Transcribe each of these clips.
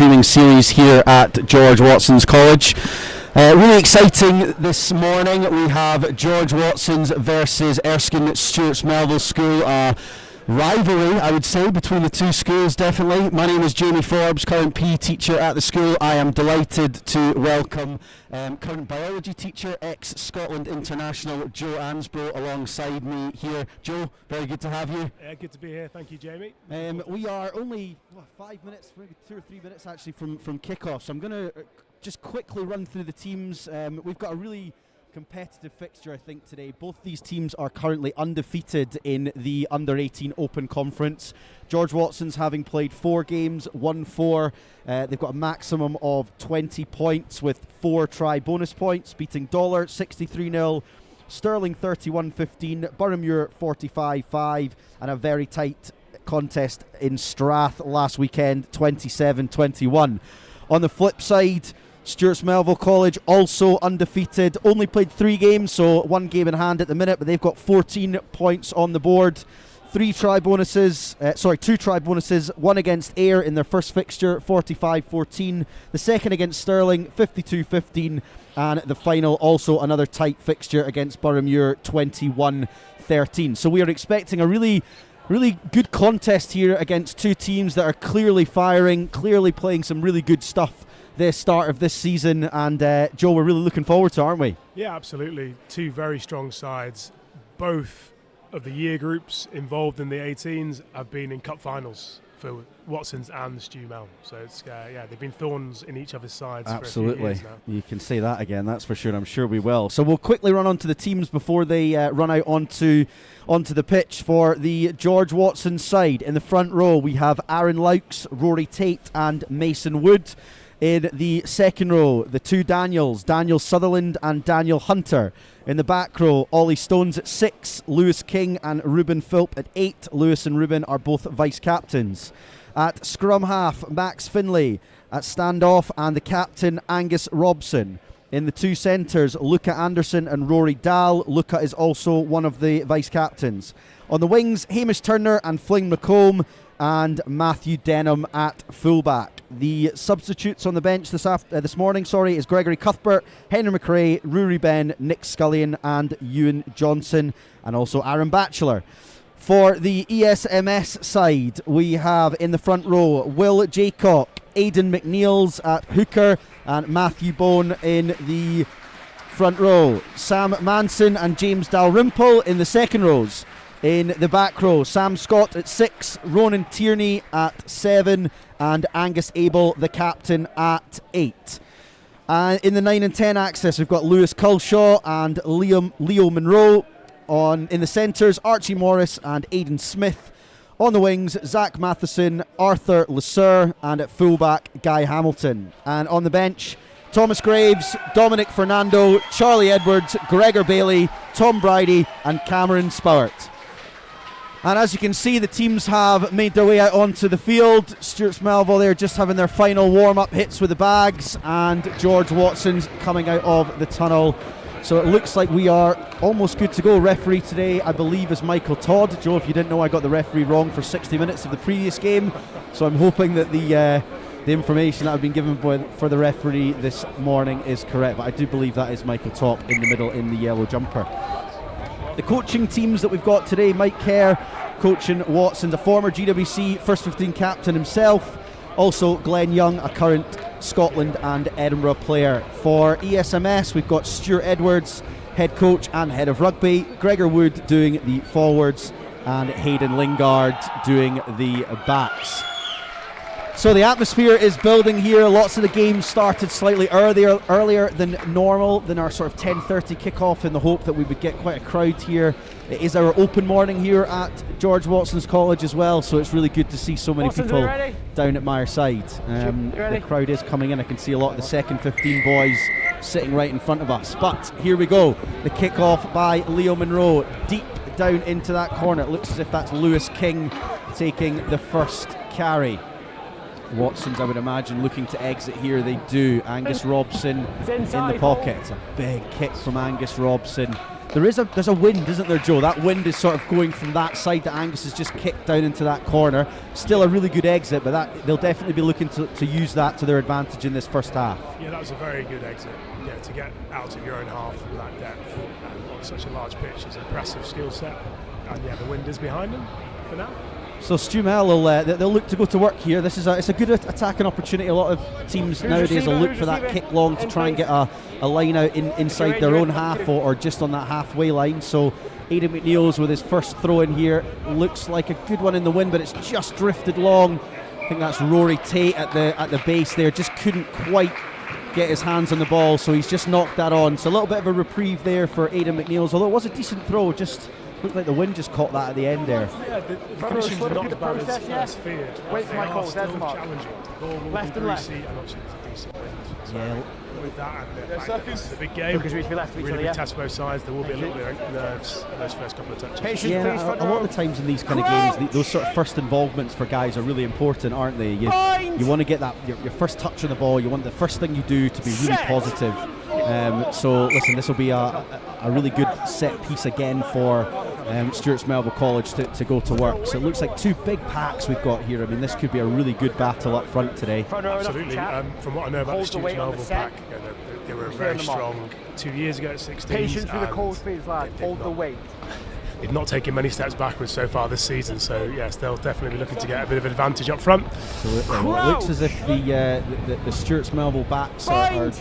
streaming series here at George Watson's College. Really exciting this morning. We have George Watson's versus Erskine Stewart's Melville School. Rivalry, I would say, between the two schools, definitely. My name is Jamie Forbes, current PE teacher at the school. I am delighted to welcome current biology teacher, ex-Scotland international Joe Ansbro alongside me here. Joe, very good to have you. Yeah, good to be here. Thank you, Jamie. We are only 5 minutes, maybe 2 or 3 minutes actually from kick-off, so I'm going to just quickly run through the teams. We've got a really competitive fixture, I think, today. Both these teams are currently undefeated in the Under-18 Open Conference. George Watson's having played 4 games, won 4. They've got a maximum of 20 points with 4 try bonus points, beating Dollar 63-0, Stirling 31-15, Boroughmuir 45-5, and a very tight contest in Strath last weekend, 27-21. On the flip side, Stewart's Melville College also undefeated, only played 3 games, so 1 game in hand at the minute, but they've got 14 points on the board. 2 try bonuses, 1 against Ayr in their first fixture, 45-14, the second against Stirling, 52-15, and the final also another tight fixture against Boroughmuir, 21-13. So we are expecting a really good contest here against 2 teams that are clearly firing, clearly playing some really good stuff the start of this season, and Joe, we're really looking forward to it, aren't we? Yeah, absolutely. 2 very strong sides. Both of the year groups involved in the 18s have been in cup finals for Watson's and Stew Mel. So it's they've been thorns in each other's sides. Absolutely. For a few years now. You can say that again, that's for sure. I'm sure we will. So we'll quickly run on to the teams before they run out onto the pitch. For the George Watson side, in the front row we have Aaron Laux, Rory Tate and Mason Wood. In the second row, the 2 Daniels, Daniel Sutherland and Daniel Hunter. In the back row, Ollie Stones at 6, Lewis King and Ruben Philp at 8. Lewis and Ruben are both vice-captains. At scrum half, Max Finlay. At stand-off, and the captain, Angus Robson. In the 2 centres, Luca Anderson and Rory Dahl. Luca is also one of the vice-captains. On the wings, Hamish Turner and Fling McComb, and Matthew Denham at fullback. The substitutes on the bench this morning is Gregory Cuthbert, Henry McRae, Rory Ben, Nick Scullion and Ewan Johnson, and also Aaron Batchelor. For the ESMS side, we have in the front row Will Jaycock, Aidan McNeils at hooker, and Matthew Bone in the front row. Sam Manson and James Dalrymple in the second rows. In the back row, Sam Scott at 6, Ronan Tierney at 7, and Angus Abel, the captain, at 8. And in the 9 and 10 axis, we've got Lewis Culshaw and Leo Monroe. In the centres, Archie Morris and Aidan Smith. On the wings, Zach Matheson, Arthur Lesur, and at fullback, Guy Hamilton. And on the bench, Thomas Graves, Dominic Fernando, Charlie Edwards, Gregor Bailey, Tom Bridie, and Cameron Spowart. And as you can see, the teams have made their way out onto the field. Stewart's Melville, they're just having their final warm-up hits with the bags, and George Watson's coming out of the tunnel. So it looks like we are almost good to go. Referee today, I believe, is Michael Todd. Joe, if you didn't know, I got the referee wrong for 60 minutes of the previous game. So I'm hoping that the information that I've been given for the referee this morning is correct. But I do believe that is Michael Top in the middle in the yellow jumper. The coaching teams that we've got today, Mike Kerr coaching Watson's, a former GWC First 15 captain himself. Also Glenn Young, a current Scotland and Edinburgh player. For ESMS, we've got Stuart Edwards, head coach and head of rugby, Gregor Wood doing the forwards, and Hayden Lingard doing the backs. So the atmosphere is building here. Lots of the games started slightly earlier than normal, than our sort of 10:30 kickoff, in the hope that we would get quite a crowd here. It is our open morning here at George Watson's College as well, so it's really good to see so many people down at Myreside. The crowd is coming in. I can see a lot of the second 15 boys sitting right in front of us. But here we go. The kickoff by Leo Monroe, deep down into that corner. It looks as if that's Lewis King taking the first carry. Watson's, I would imagine, looking to exit here. They do. Angus Robson in the pocket. It's a big kick from Angus Robson. there's a wind, isn't there, Joe? That wind is sort of going from that side that Angus has just kicked down into that corner. Still a really good exit, but they'll definitely be looking to use that to their advantage in this first half. Yeah, that was a very good exit. Yeah, to get out of your own half from that depth on such a large pitch is an impressive skill set. And yeah, the wind is behind them for now. So Stewart they'll look to go to work here. It's a good attacking opportunity. A lot of teams nowadays will look for that kick long to try and get a line out inside their own half or just on that halfway line. So Aidan McNeil's with his first throw in here looks like a good one in the wind, but it's just drifted long. I think that's Rory Tate at the base there. Just couldn't quite get his hands on the ball, so he's just knocked that on. So a little bit of a reprieve there for Aidan McNeil's, although it was a decent throw. Just looked like the wind just caught that at the end there. Yeah, the conditions are not as bad as feared. Wait for my call, still Mark. challenging. The ball will Left be and left. greasy and obviously it's a decent wind. So Yeah. with that and the fact that it's a big game, Because we left each really other, big yeah. test both sides, there will be a little bit of nerves in those first couple of touches. Patience, Yeah, please, a front lot row. of the times in these kind of games, those sort of first involvements for guys are really important, aren't they? You want to get that your first touch on the ball. You want the first thing you do to be really positive. So listen, this will be a really good set piece again for Stewart's Melville College to go to work. So it looks like two big packs we've got here. I mean, this could be a really good battle up front today. Absolutely. From what I know about the Stewart's Melville pack, they were very strong 2 years ago at 16. Patience with the cold speeds, lad. Hold the weight. They've not taken many steps backwards so far this season, so yes, they'll definitely be looking to get a bit of advantage up front. Absolutely. Well, it looks as if the Stewart's Melville backs are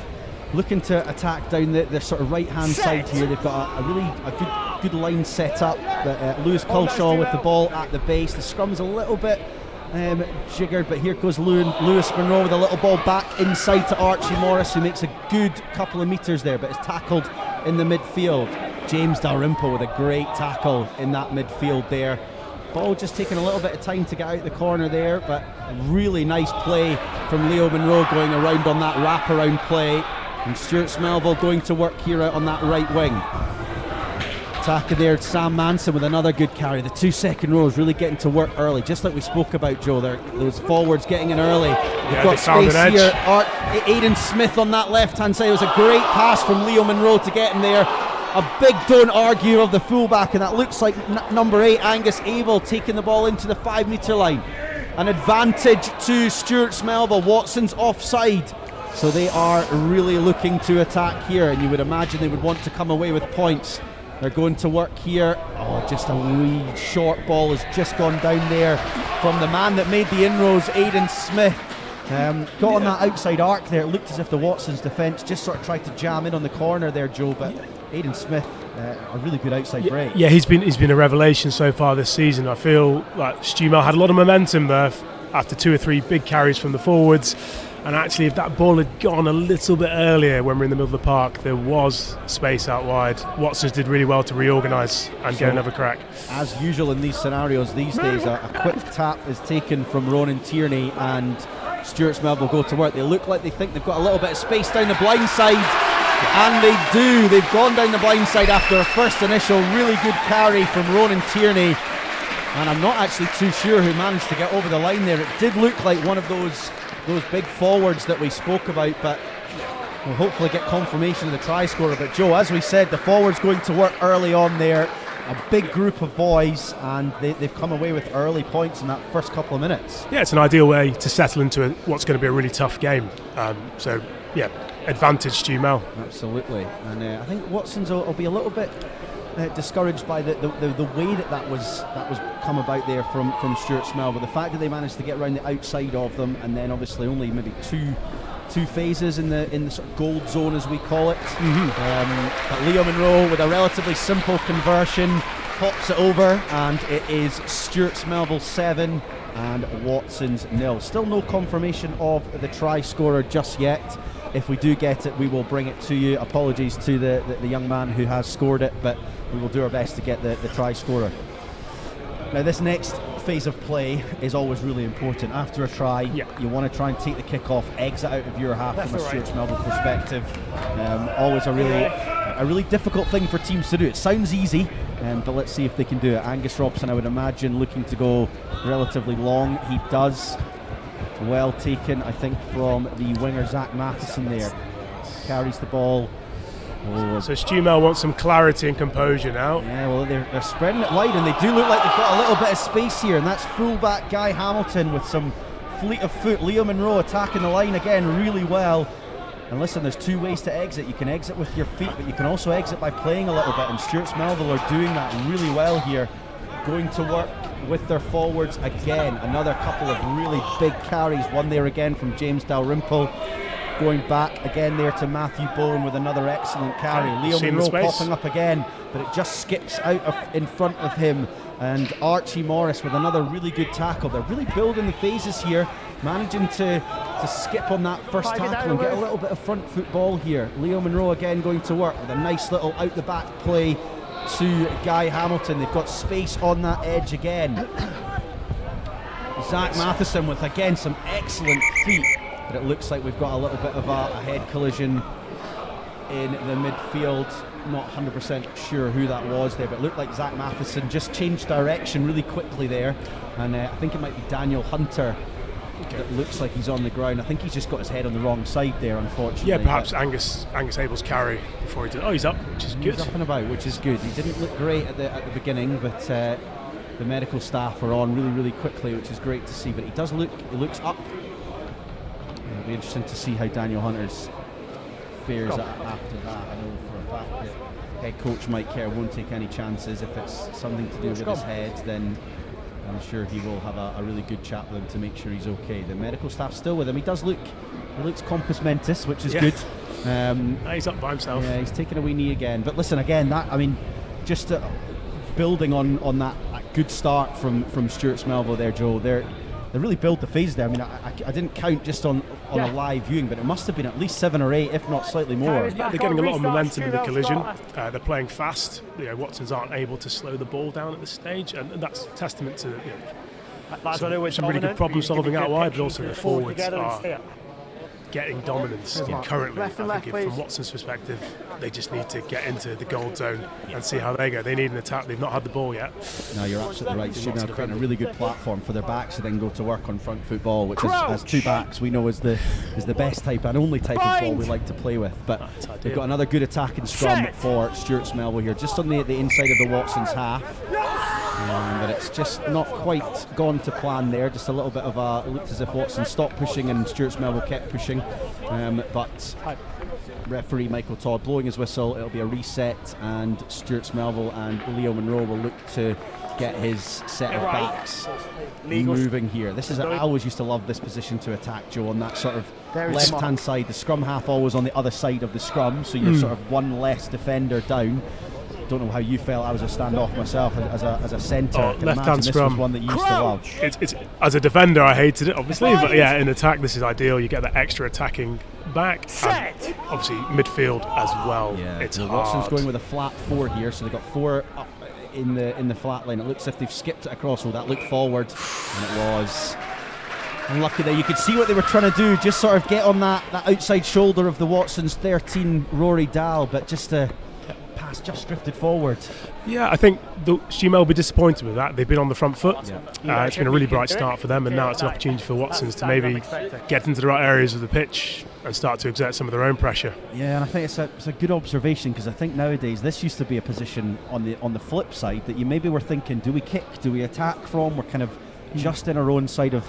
looking to attack down the sort of right-hand side here. They've got a good line set up. Lewis Culshaw with the ball at the base. The scrum's a little bit jiggered, but here goes Lewis Monroe with a little ball back inside to Archie Morris, who makes a good couple of metres there, but is tackled in the midfield. James Dalrymple with a great tackle in that midfield there. Ball just taking a little bit of time to get out the corner there, but a really nice play from Leo Monroe going around on that wraparound play. And Stewart's Melville going to work here out on that right wing. Attacker there, Sam Manson with another good carry. The 2 second rows really getting to work early, just like we spoke about, Joe. Those forwards getting in early. We've got space here. Aidan Smith on that left-hand side. It was a great pass from Leo Monroe to get him there. A big don't argue of the fullback, and that looks like number 8, Angus Abel, taking the ball into the 5 metre line. An advantage to Stewart's Melville. Watson's offside. So they are really looking to attack here, and you would imagine they would want to come away with points. They're going to work here. Oh, just a wee short ball has just gone down there from the man that made the inroads, Aidan Smith. Got on that outside arc there. It looked as if the Watson's defence just sort of tried to jam in on the corner there, Joe, but Aidan Smith, a really good outside break. Yeah, he's been a revelation so far this season. I feel like Stu Mel had a lot of momentum there after 2 or 3 big carries from the forwards. And actually, if that ball had gone a little bit earlier when we were in the middle of the park, there was space out wide. Watsons did really well to reorganise and get another crack. As usual in these scenarios these days, a quick tap is taken from Ronan Tierney and Stewart's Melville go to work. They look like they think they've got a little bit of space down the blind side, and they do. They've gone down the blind side after a first initial really good carry from Ronan Tierney. And I'm not actually too sure who managed to get over the line there. It did look like one of those big forwards that we spoke about, but we'll hopefully get confirmation of the try scorer. But Joe, as we said, the forwards going to work early on there. A big group of boys, and they've come away with early points in that first couple of minutes. Yeah, it's an ideal way to settle into what's going to be a really tough game. So, yeah, advantage Stu Mel. Absolutely. And I think Watson's will be a little bit discouraged by the way that was come about there from Stewart's Melville. The fact that they managed to get around the outside of them, and then obviously only maybe two phases in the sort of gold zone, as we call it. But Leo Monroe with a relatively simple conversion pops it over, and it is Stewart's Melville 7 and Watson's 0. Still no confirmation of the try scorer just yet. If we do get it, we will bring it to you. Apologies to the young man who has scored it, but we will do our best to get the try scorer. Now, this next phase of play is always really important. After a try, you want to try and take the kick off, exit out of your half. That's from a Stewart's Melville perspective. Always a really difficult thing for teams to do. It sounds easy, but let's see if they can do it. Angus Robson, I would imagine, looking to go relatively long. He does. Well taken, I think, from the winger Zach Matheson there. Carries the ball So Stewart wants some clarity and composure now. Yeah, well, they're spreading it wide, and they do look like they've got a little bit of space here, and that's fullback Guy Hamilton with some fleet of foot. Leo Monroe attacking the line again really well. And listen, there's two ways to exit. You can exit with your feet, but you can also exit by playing a little bit, and Stewart's Melville are doing that really well here, going to work with their forwards again. Another couple of really big carries, one there again from James Dalrymple. Going back again there to Matthew Bowen with another excellent carry. Leo Monroe popping up again, but it just skips out in front of him. And Archie Morris with another really good tackle. They're really building the phases here, managing to skip on that first tackle and get a little bit of front foot ball here. Leo Monroe again going to work with a nice little out the back play to Guy Hamilton. They've got space on that edge again. Zach Matheson with again some excellent feet. But it looks like we've got a little bit of a head collision in the midfield. Not 100% sure who that was there, but it looked like Zach Matheson just changed direction really quickly there. And I think it might be Daniel Hunter that looks like he's on the ground. I think he's just got his head on the wrong side there, unfortunately. Yeah, perhaps Angus Abel's carry before he did. Oh, he's up, which is good. He's up and about, which is good. He didn't look great at the beginning, but the medical staff are on really quickly, which is great to see. But he looks up. It'll be interesting to see how Daniel Hunter's fares after that. I know for a fact that head coach Mike Kerr won't take any chances. If it's something to do with his head, then I'm sure he will have a really good chat with him to make sure he's okay. The medical staff's still with him. He looks compos mentis, which is good. He's up by himself. Yeah, he's taking a wee knee again. But listen, again, just building on that good start from Stewart's Melville there, Joe. They really built the phase there. I mean, I didn't count just on a live viewing, but it must have been at least 7 or 8, if not slightly more. Yeah, they're getting a lot of momentum in the collision. They're playing fast. Watsons aren't able to slow the ball down at this stage, and that's testament to some really good problem solving out wide, but also the forwards are getting dominance currently. I think from Watson's perspective, they just need to get into the gold zone and see how they go. They need an attack. They've not had the ball yet. No, you're absolutely right. Stewart are creating a really good platform for their backs to then go to work on front foot ball, which is, as two backs, we know is the best type and only type of ball we like to play with. But we've got another good attacking scrum for Stewart's Melville here, just on the inside of the Watsons half. But it's just not quite gone to plan there. Just a little bit of it looked as if Watson stopped pushing and Stewart's Melville kept pushing. But referee Michael Todd blowing his whistle. It'll be a reset, and Stewart's Melville and Leo Monroe will look to get his set of backs moving here. I always used to love this position to attack, Joe, on that sort of left-hand side. The scrum half always on the other side of the scrum, so you're sort of one less defender down. Don't know how you felt. I was a standoff myself as a centre. Left-hand scrum, was one that you used to love. It's as a defender, I hated it, obviously, but yeah, in attack, this is ideal. You get that extra attacking back, and obviously midfield as well. Yeah, it's hard. Watson's going with a flat 4 here, so they've got 4 up in the flat line. It looks as if they've skipped it across. So that looked forward, and it was unlucky there. You could see what they were trying to do, just sort of get on that outside shoulder of the Watsons 13 Rory Dahl, but just just drifted forward. Yeah, I think Stewart will be disappointed with that. They've been on the front foot. It's been a really bright start for them, and now it's an opportunity for Watsons to maybe get into the right areas of the pitch and start to exert some of their own pressure. Yeah, and I think it's a good observation, because I think nowadays this used to be a position on the flip side that you maybe were thinking, do we kick, do we attack from? We're kind of just in our own side of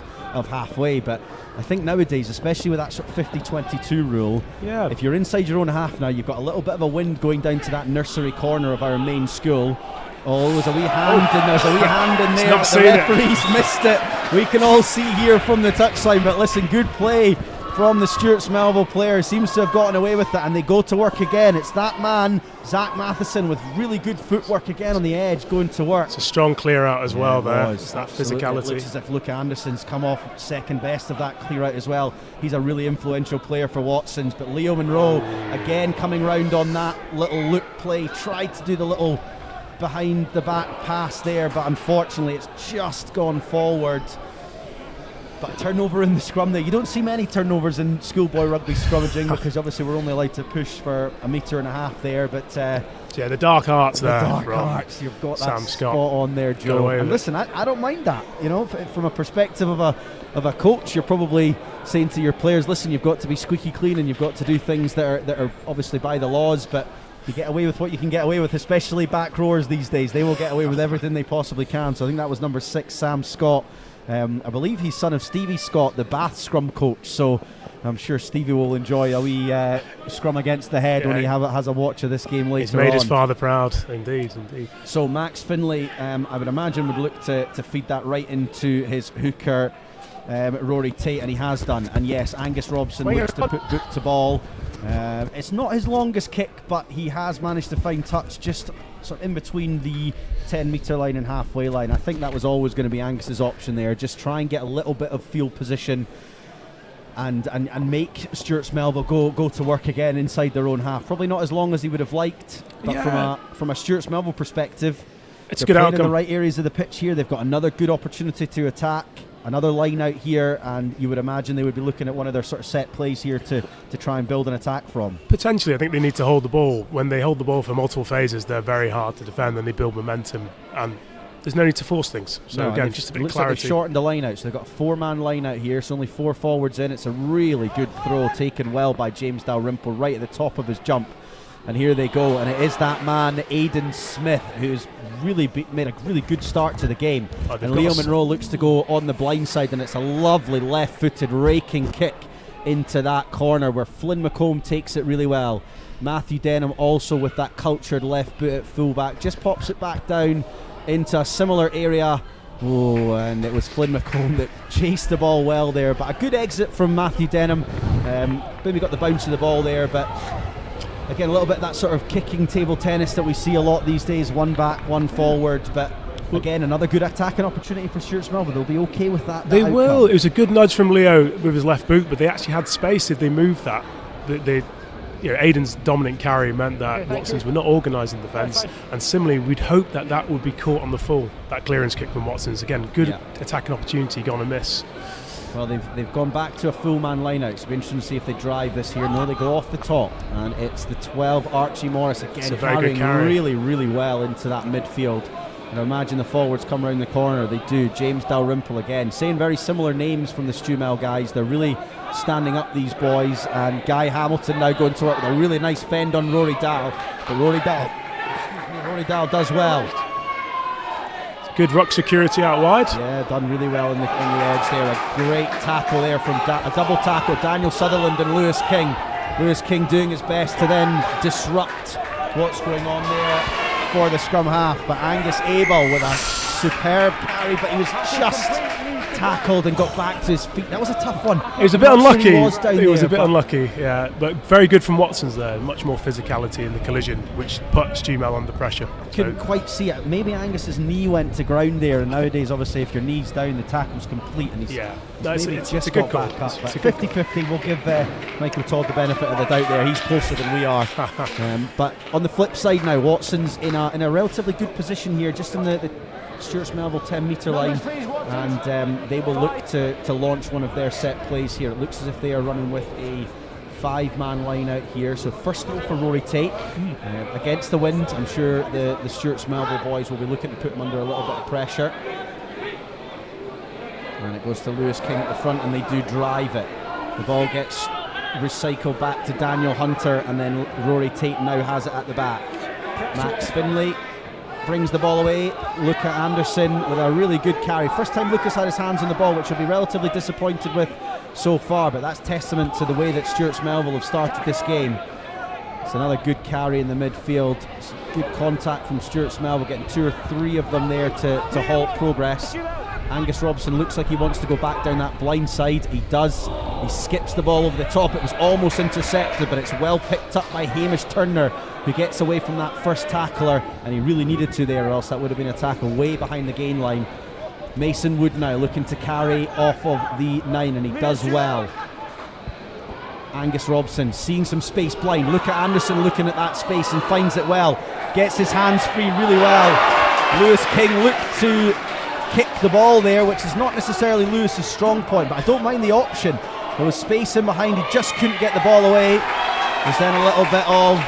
halfway, but I think nowadays, especially with that sort of 50-22 rule, if you're inside your own half now, you've got a little bit of a wind going down to that nursery corner of our main school. Oh, there's a wee hand in there, but the referee's missed it. We can all see here from the touchline, but listen, good play from the Stewart's Melville player. Seems to have gotten away with it, and they go to work again. It's that man, Zach Matheson, with really good footwork again on the edge, going to work. It's a strong clear out as well there. It's that physicality. It looks as if Luke Anderson's come off second best of that clear out as well. He's a really influential player for Watsons, but Leo Monroe again coming round on that little loop play, tried to do the little behind the back pass there, but unfortunately it's just gone forward. But a turnover in the scrum there. You don't see many turnovers in schoolboy rugby scrummaging, because obviously we're only allowed to push for 1.5 meters there. But the dark arts there. The dark arts. You've got Sam that Scott spot on there, Joe. And listen, I don't mind that. From a perspective of a coach, you're probably saying to your players, listen, you've got to be squeaky clean and you've got to do things that are obviously by the laws. But You get away with what you can get away with, especially back rowers these days. They will get away with everything they possibly can. So I think that was number 6, Sam Scott. I believe he's son of Stevie Scott, the Bath scrum coach. So I'm sure Stevie will enjoy a wee scrum against the head when he has a watch of this game later on. He's made his father proud, indeed. So Max Finlay, I would imagine, would look to feed that right into his hooker, Rory Tate, and he has done. And yes, Angus Robson looks to put book to ball. It's not his longest kick, but he has managed to find touch just sort of in between the 10-metre line and halfway line. I think that was always going to be Angus's option there. Just try and get a little bit of field position and make Stewart Melville go to work again inside their own half. Probably not as long as he would have liked, but from a Stewart Melville perspective, it's a good outcome. In the right areas of the pitch here. They've got another good opportunity to attack. Another line out here, and you would imagine they would be looking at one of their sort of set plays here to try and build an attack from. Potentially, I think they need to hold the ball. When they hold the ball for multiple phases, they're very hard to defend and they build momentum, and there's no need to force things. So again, just a bit of clarity. Like they've shortened the line out, so they've got a 4-man line out here, so only 4 forwards in. It's a really good throw taken well by James Dalrymple right at the top of his jump. And here they go, and it is that man, Aidan Smith, who's really made a really good start to the game. And Leo Monroe looks to go on the blind side, and it's a lovely left-footed raking kick into that corner where Flynn McComb takes it really well. Matthew Denham also with that cultured left boot at fullback, just pops it back down into a similar area. Oh, and it was Flynn McComb that chased the ball well there, but a good exit from Matthew Denham. Maybe got the bounce of the ball there, but again, a little bit of that sort of kicking table tennis that we see a lot these days, one back, one forward, but again, another good attacking opportunity for Stewart Melville. They'll be okay with that. They will. It was a good nudge from Leo with his left boot, but they actually had space if they moved that. Aidan's dominant carry meant that Watsons were not organising defence, and similarly, we'd hope that would be caught on the full. That clearance kick from Watsons, again, good attacking opportunity, gone amiss. Well, they've gone back to a full-man line-out. It's be interesting to see if they drive this here. No, they go off the top, and it's the 12, Archie Morris, again carrying really, really well into that midfield. And I imagine the forwards come around the corner. They do. James Dalrymple again, saying very similar names from the Stewmel guys. They're really standing up, these boys. And Guy Hamilton now going to work with a really nice fend on Rory Dahl. But Rory Dahl does well. Good ruck security out wide. Yeah, done really well in the edge there. A great tackle there from a double tackle. Daniel Sutherland and Lewis King. Lewis King doing his best to then disrupt what's going on there for the scrum half. But Angus Abel with a superb carry, but he was just tackled and got back to his feet. That was a tough one. It was a bit unlucky. It was a bit unlucky, yeah. But very good from Watson's there. Much more physicality in the collision, which put Stewmel under pressure. Couldn't quite see it. Maybe Angus's knee went to ground there, and nowadays, obviously, if your knee's down, the tackle's complete. And it's a good call. 50-50. We'll give Michael Todd the benefit of the doubt there. He's closer than we are. But on the flip side now, Watson's in a relatively good position here, just in the Stewart Melville 10-metre line, and they will look to launch one of their set plays here. It looks as if they are running with a 5-man line out here. So first throw for Rory Tate against the wind. I'm sure the Stewart Melville boys will be looking to put him under a little bit of pressure. And it goes to Lewis King at the front, and they do drive it. The ball gets recycled back to Daniel Hunter, and then Rory Tate now has it at the back. Max Finlay brings the ball away. Luca Anderson with a really good carry. First time Lucas had his hands on the ball, which he'll be relatively disappointed with so far, but that's testament to the way that Stewart Melville have started this game. It's another good carry in the midfield. It's good contact from Stewart Melville, getting 2 or 3 of them there to halt progress. Angus Robson looks like he wants to go back down that blind side. He does. He skips the ball over the top. It was almost intercepted, but it's well picked up by Hamish Turner, who gets away from that first tackler, and he really needed to there, or else that would have been a tackle way behind the gain line. Mason Wood now looking to carry off of the 9, and he does well. Angus Robson seeing some space blind. Luca Anderson looking at that space and finds it well. Gets his hands free really well. Lewis King looked to kick the ball there, which is not necessarily Lewis's strong point, but I don't mind the option. There was space in behind, he just couldn't get the ball away. There's then a little bit of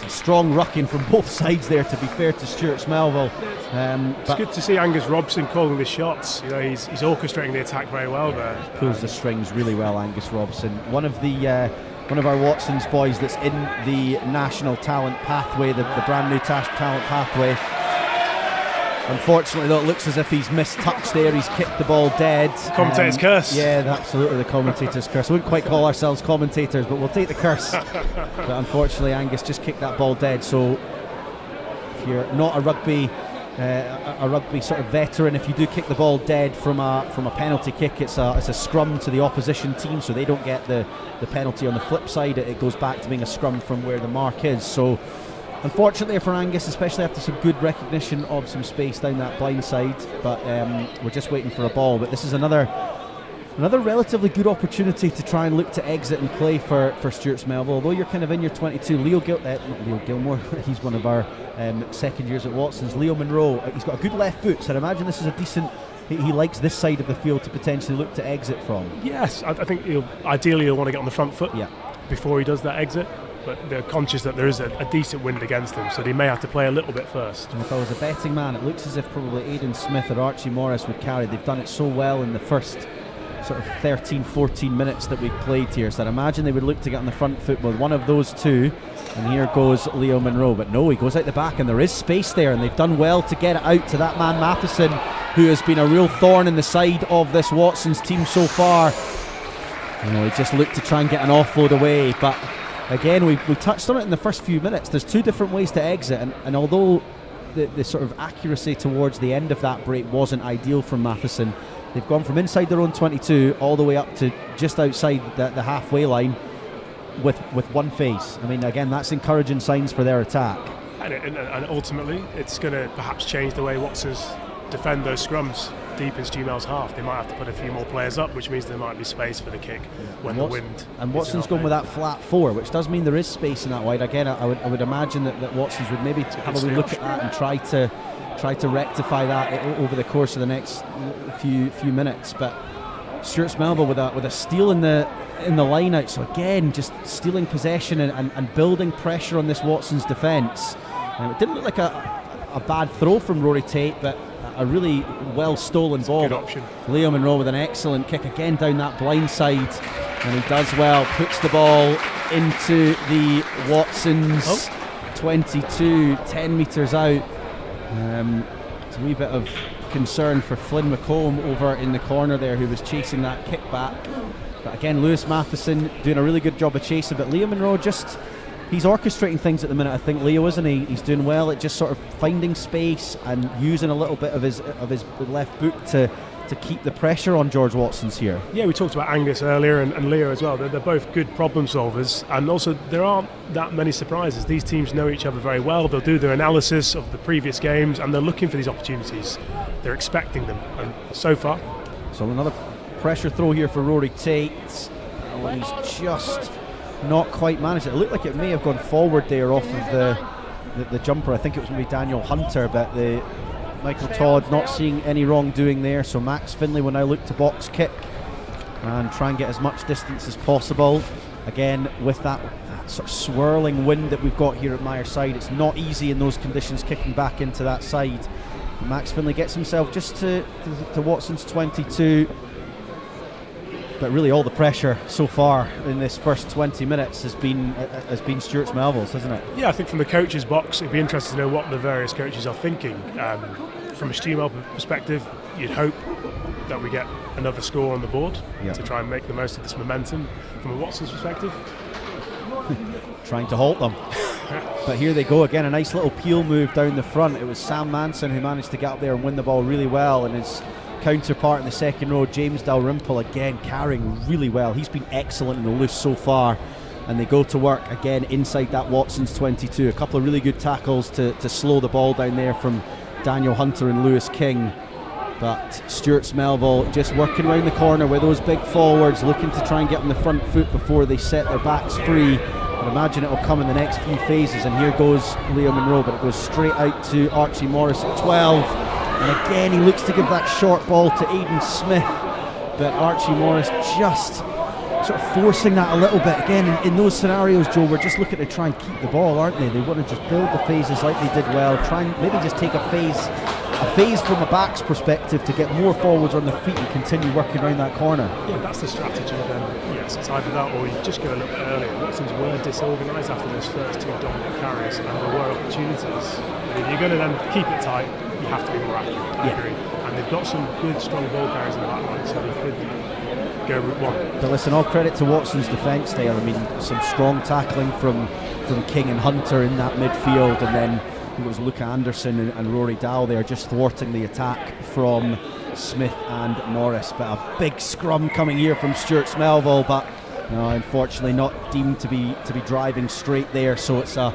strong rucking from both sides there, to be fair to Stewart Melville. It's good to see Angus Robson calling the shots. He's orchestrating the attack very well there. Pulls the strings really well, Angus Robson. One of the one of our Watson's boys that's in the national talent pathway, the brand new talent pathway. Unfortunately, though, it looks as if he's mistouched there. He's kicked the ball dead. Commentator's curse. Yeah, absolutely, the commentator's curse. We wouldn't quite call ourselves commentators, but we'll take the curse. But unfortunately, Angus just kicked that ball dead. So if you're not a rugby sort of veteran, if you do kick the ball dead from a penalty kick, it's a scrum to the opposition team, so they don't get the penalty. On the flip side, it goes back to being a scrum from where the mark is. So unfortunately for Angus, especially after some good recognition of some space down that blind side, but we're just waiting for a ball. But this is another relatively good opportunity to try and look to exit and play for Stewart's Melville. Although you're kind of in your 22, not Leo Gilmore, he's one of our second years at Watson's. Leo Monroe, he's got a good left boot, so I'd imagine this is a decent. He likes this side of the field to potentially look to exit from. Yes, I think ideally he'll want to get on the front foot before he does that exit. But they're conscious that there is a decent wind against them, so they may have to play a little bit first. And if I was a betting man, it looks as if probably Aidan Smith or Archie Morris would carry. They've done it so well in the first sort of 13-14 minutes that we've played here, so I'd imagine they would look to get on the front foot with one of those two. And here goes Leo Monroe, but no, he goes out the back, and there is space there, and they've done well to get it out to that man Matheson, who has been a real thorn in the side of this Watson's team so far. He just looked to try and get an offload away, but again, we touched on it in the first few minutes. There's two different ways to exit, and although the sort of accuracy towards the end of that break wasn't ideal from Matheson, they've gone from inside their own 22 all the way up to just outside the halfway line with one phase. I mean, again, that's encouraging signs for their attack. And ultimately, it's going to perhaps change the way Watson's defend those scrums deep in Stu Mel's half. They might have to put a few more players up, which means there might be space for the kick when the wind. And Watson's going with that flat four, which does mean there is space in that wide. Again, I would imagine that Watson's would maybe have a look at that and try to rectify that over the course of the next few minutes. But Stewart's Melville with a steal in the line out. So again, just stealing possession and building pressure on this Watson's defence. It didn't look like a bad throw from Rory Tate, but a really well stolen ball. Good option. Leo Monroe with an excellent kick again down that blind side, and he does well, puts the ball into the Watson's 22, 10 metres out. It's a wee bit of concern for Flynn McComb over in the corner there, who was chasing that kick back. But again, Lewis Matheson doing a really good job of chasing, but Leo Monroe he's orchestrating things at the minute, I think, Leo, isn't he? He's doing well at just sort of finding space and using a little bit of his left boot to keep the pressure on George Watson's here. Yeah, we talked about Angus earlier and Leo as well. They're both good problem solvers, and also there aren't that many surprises. These teams know each other very well. They'll do their analysis of the previous games, and they're looking for these opportunities. They're expecting them, and so far. So another pressure throw here for Rory Tate. He's just not quite managed it. It looked like it may have gone forward there off of the jumper. I think it was maybe Daniel Hunter, but Michael Todd not seeing any wrongdoing there. So Max Finlay will now look to box kick and try and get as much distance as possible. Again, with that sort of swirling wind that we've got here at Myreside, it's not easy in those conditions kicking back into that side. Max Finlay gets himself just to Watson's 22. But really, all the pressure so far in this first 20 minutes has been Stewart's Melville's, hasn't it? Yeah, I think from the coach's box, it'd be interesting to know what the various coaches are thinking. From a Stu Melville perspective, you'd hope that we get another score on the board to try and make the most of this momentum. From a Watson's perspective, trying to halt them. But here they go again, a nice little peel move down the front. It was Sam Manson who managed to get up there and win the ball really well, and his counterpart in the second row, James Dalrymple, again carrying really well. He's been excellent in the loose so far, and they go to work again inside that Watson's 22. A couple of really good tackles to slow the ball down there from Daniel Hunter and Lewis King. But Stewart's Melville just working around the corner with those big forwards, looking to try and get on the front foot before they set their backs free. I imagine it will come in the next few phases, and here goes Leo Monroe, but it goes straight out to Archie Morris at 12. And again, he looks to give that short ball to Aidan Smith, but Archie Morris just sort of forcing that a little bit. Again, in those scenarios, Joe, we're just looking to try and keep the ball, aren't they? They want to just build the phases like they did well, try and maybe just take a phase a phase from a back's perspective to get more forwards on their feet and continue working around that corner. Yeah, that's the strategy then. Yes, it's either that or you just go a little bit earlier. Watsons were disorganised after those first two dominant carries, and there were opportunities. But if you're going to then keep it tight, you have to be more accurate. I agree. And they've got some good, strong ball carriers in the back line, so they could go route one. But listen, all credit to Watson's defence there. I mean, some strong tackling from King and Hunter in that midfield, and then it was Luca Anderson and Rory Dow there just thwarting the attack from Smith and Norris. But a big scrum coming here from Stewart Melville, but unfortunately not deemed to be driving straight there. So it's a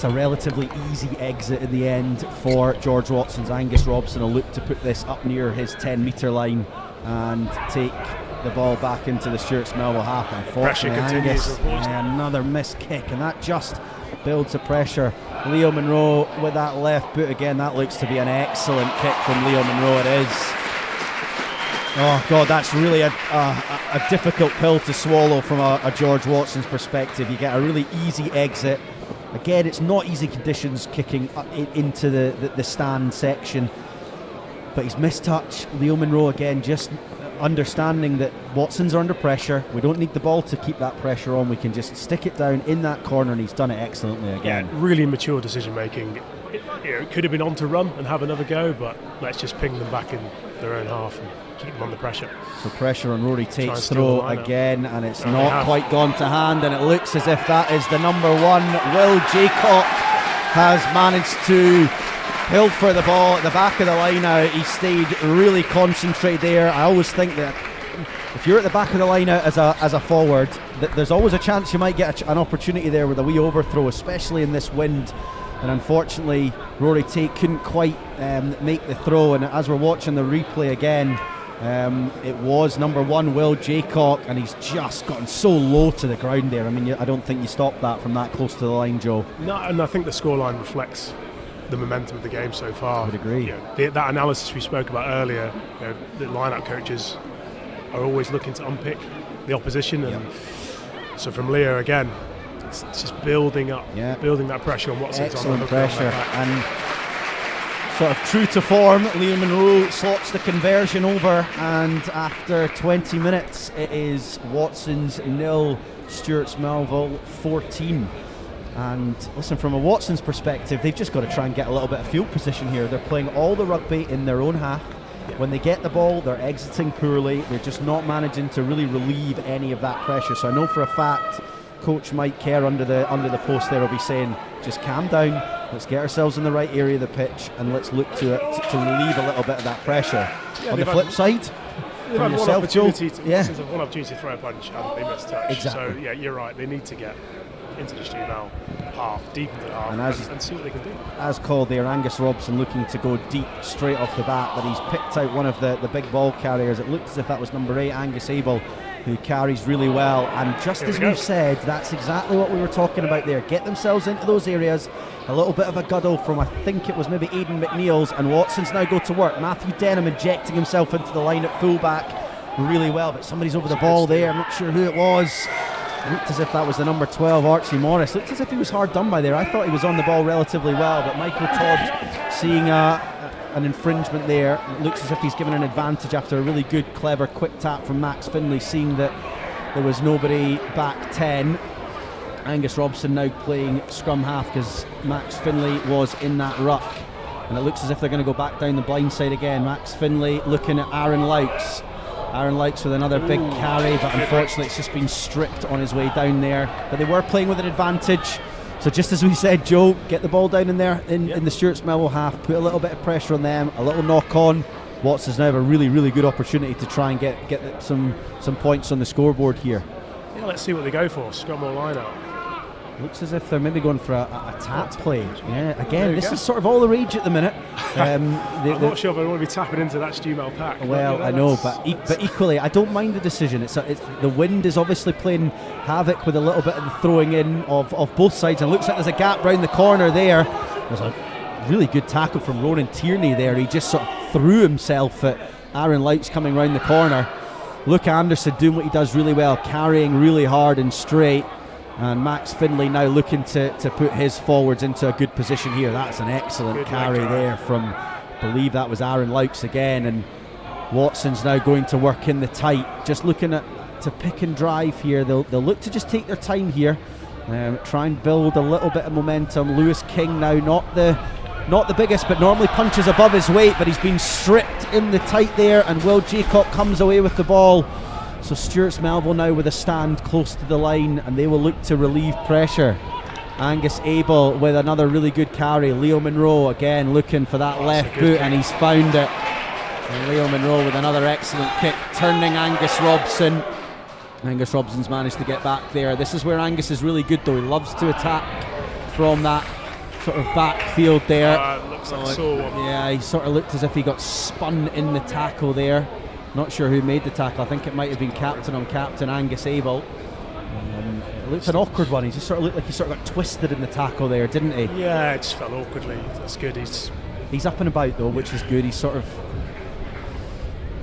relatively easy exit in the end for George Watson's. Angus Robson will look to put this up near his 10-metre line and take the ball back into the Stewart Melville half. Unfortunately, Angus, another missed kick, and that just builds the pressure. Leo Monroe with that left boot again. That looks to be an excellent kick from Leo Monroe. It is. Oh God, that's really a difficult pill to swallow from a George Watson's perspective. You get a really easy exit. Again, it's not easy conditions kicking into the stand section, but he's missed touch. Leo Monroe again just understanding that Watson's are under pressure. We don't need the ball to keep that pressure on. We can just stick it down in that corner, and he's done it excellently again. Yeah, really mature decision making. It could have been on to run and have another go, but let's just ping them back in their own half and keep them under pressure. So pressure on Rory Tate's throw again, and it's not quite gone to hand, and it looks as if that is the number one. Will Jaycock has managed to pilfer the ball at the back of the line out. He stayed really concentrated there. I always think that if you're at the back of the line out as a forward, there's always a chance you might get an opportunity there with a wee overthrow, especially in this wind. And unfortunately, Rory Tate couldn't quite make the throw. And as we're watching the replay again, it was number one, Will Jaycock, and he's just gotten so low to the ground there. I mean, I don't think you stop that from that close to the line, Joe. No, and I think the scoreline reflects the momentum of the game so far. I would agree. That analysis we spoke about earlier, the line-out coaches are always looking to unpick the opposition, and so from Leo again, it's just building that pressure on Watson's. Excellent pressure, and sort of true to form, Leo Monroe slots the conversion over, and after 20 minutes it is Watson's 0, Stewart Melville 14. And listen, from a Watson's perspective, they've just got to try and get a little bit of field position here. They're playing all the rugby in their own half. When they get the ball, they're exiting poorly. They're just not managing to really relieve any of that pressure. So I know for a fact Coach Mike Kerr under the post there will be saying, just calm down, let's get ourselves in the right area of the pitch, and let's look to relieve a little bit of that pressure. On the flip side, they've had one opportunity to throw a punch, and they missed touch. Exactly. So yeah, you're right, they need to get into the Stewart half, deep into the half, and see what they can do. As called there, Angus Robson looking to go deep straight off the bat, but he's picked out one of the big ball carriers. It looked as if that was number 8, Angus Abel, who carries really well. And just as we've said, that's exactly what we were talking about there. Get themselves into those areas. A little bit of a guddle from, I think it was maybe Aidan McNeil's, and Watson's now go to work. Matthew Denham injecting himself into the line at fullback really well, but somebody's over the ball there. I'm not sure who it was. Looked as if that was the number 12, Archie Morris. Looked as if he was hard done by there. I thought he was on the ball relatively well, but Michael Todd seeing an infringement there. It looks as if he's given an advantage after a really good, clever, quick tap from Max Finlay, seeing that there was nobody back 10. Angus Robson now playing scrum half because Max Finlay was in that ruck. And it looks as if they're going to go back down the blind side again. Max Finlay looking at Aaron Laux. Aaron Laux with another big carry, but unfortunately it's just been stripped on his way down there. But they were playing with an advantage. So just as we said, Joe, get the ball down in there in the Stewart Melville half, put a little bit of pressure on them, a little knock on. Watson's now have a really, really good opportunity to try and get some points on the scoreboard here. Yeah, let's see what they go for. Scrum or line out. Looks as if they're maybe going for a tap play. Yeah, again, this is sort of all the rage at the minute. I'm not sure if I want to be tapping into that Stewart pack. Well, I know, but equally, I don't mind the decision. It's the wind is obviously playing havoc with a little bit of the throwing in of both sides. And it looks like there's a gap round the corner there. There's a really good tackle from Ronan Tierney there. He just sort of threw himself at Aaron Laux coming round the corner. Luke Anderson doing what he does really well, carrying really hard and straight. And Max Finlay now looking to put his forwards into a good position here. That's an excellent carry there from believe that was Aaron Laux again, and Watson's now going to work in the tight, just looking to pick and drive here. They'll look to just take their time here, try and build a little bit of momentum. Lewis King now not the biggest, but normally punches above his weight, but he's been stripped in the tight there, and Will Jaycock comes away with the ball. So Stewart's Melville now with a stand close to the line, and they will look to relieve pressure. Angus Abel with another really good carry. Leo Monroe again looking for that left boot, and he's found it. And Leo Monroe with another excellent kick, turning Angus Robson. Angus Robson's managed to get back there. This is where Angus is really good though. He loves to attack from that sort of backfield there. Looks like I saw one. Yeah, he sort of looked as if he got spun in the tackle there. Not sure who made the tackle. I think it might have been captain on captain Angus Abel. It looks an awkward one. He just sort of looked like he sort of got twisted in the tackle there, didn't he? Yeah, it just fell awkwardly. That's good. He's up and about though, which is good. He's sort of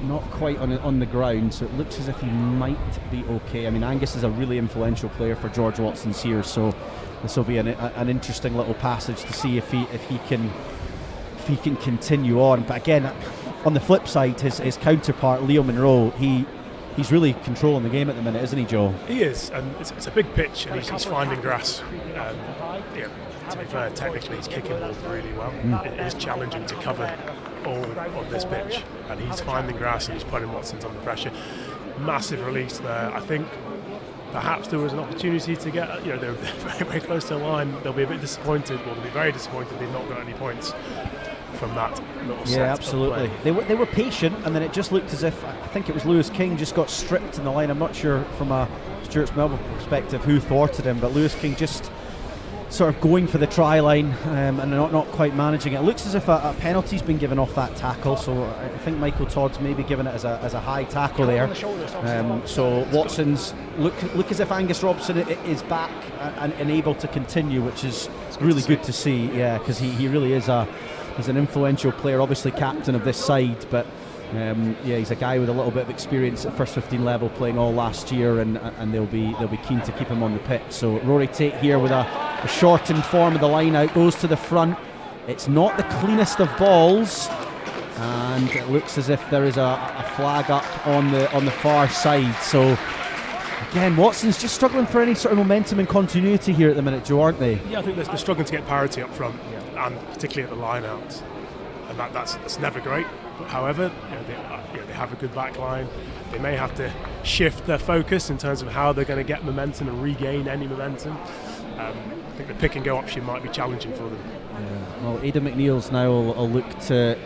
not quite on the ground, so it looks as if he might be okay. I mean, Angus is a really influential player for George Watson's here, so this will be an interesting little passage to see if he can continue on. But again, on the flip side, his counterpart Leo Monroe, he's really controlling the game at the minute, isn't he, Joe? He is, and it's a big pitch, and he's finding grass. To be fair, technically he's kicking balls really well. It is challenging to cover all of this pitch, and he's finding grass and he's putting Watson's under pressure. Massive release there. I think perhaps there was an opportunity to get, they're very, very close to the line. They'll be a bit disappointed, or they'll be very disappointed they've not got any points from that little set. Yeah, absolutely. They were patient, and then it just looked as if, I think it was Lewis King just got stripped in the line. I'm not sure from a Stewart's Melville perspective who thwarted him, but Lewis King just sort of going for the try line and not quite managing it. It looks as if a penalty's been given off that tackle, so I think Michael Todd's maybe given it as a high tackle there. So Watson's look as if Angus Robson is back and able to continue, which is really good to see. Yeah, because he really is he's an influential player, obviously captain of this side, but he's a guy with a little bit of experience at first 15 level, playing all last year, and they'll be keen to keep him on the pitch. So Rory Tate here with a shortened form of the line out, goes to the front. It's not the cleanest of balls, and it looks as if there is a flag up on the far side. So again, Watson's just struggling for any sort of momentum and continuity here at the minute, Joe, aren't they? Yeah, I think they're struggling to get parity up front, and particularly at the line out, and that's never great. But however, they have a good back line. They may have to shift their focus in terms of how they're going to get momentum and regain any momentum. I think the pick and go option might be challenging for them. Yeah. Well, Aidan McNeil's now will look to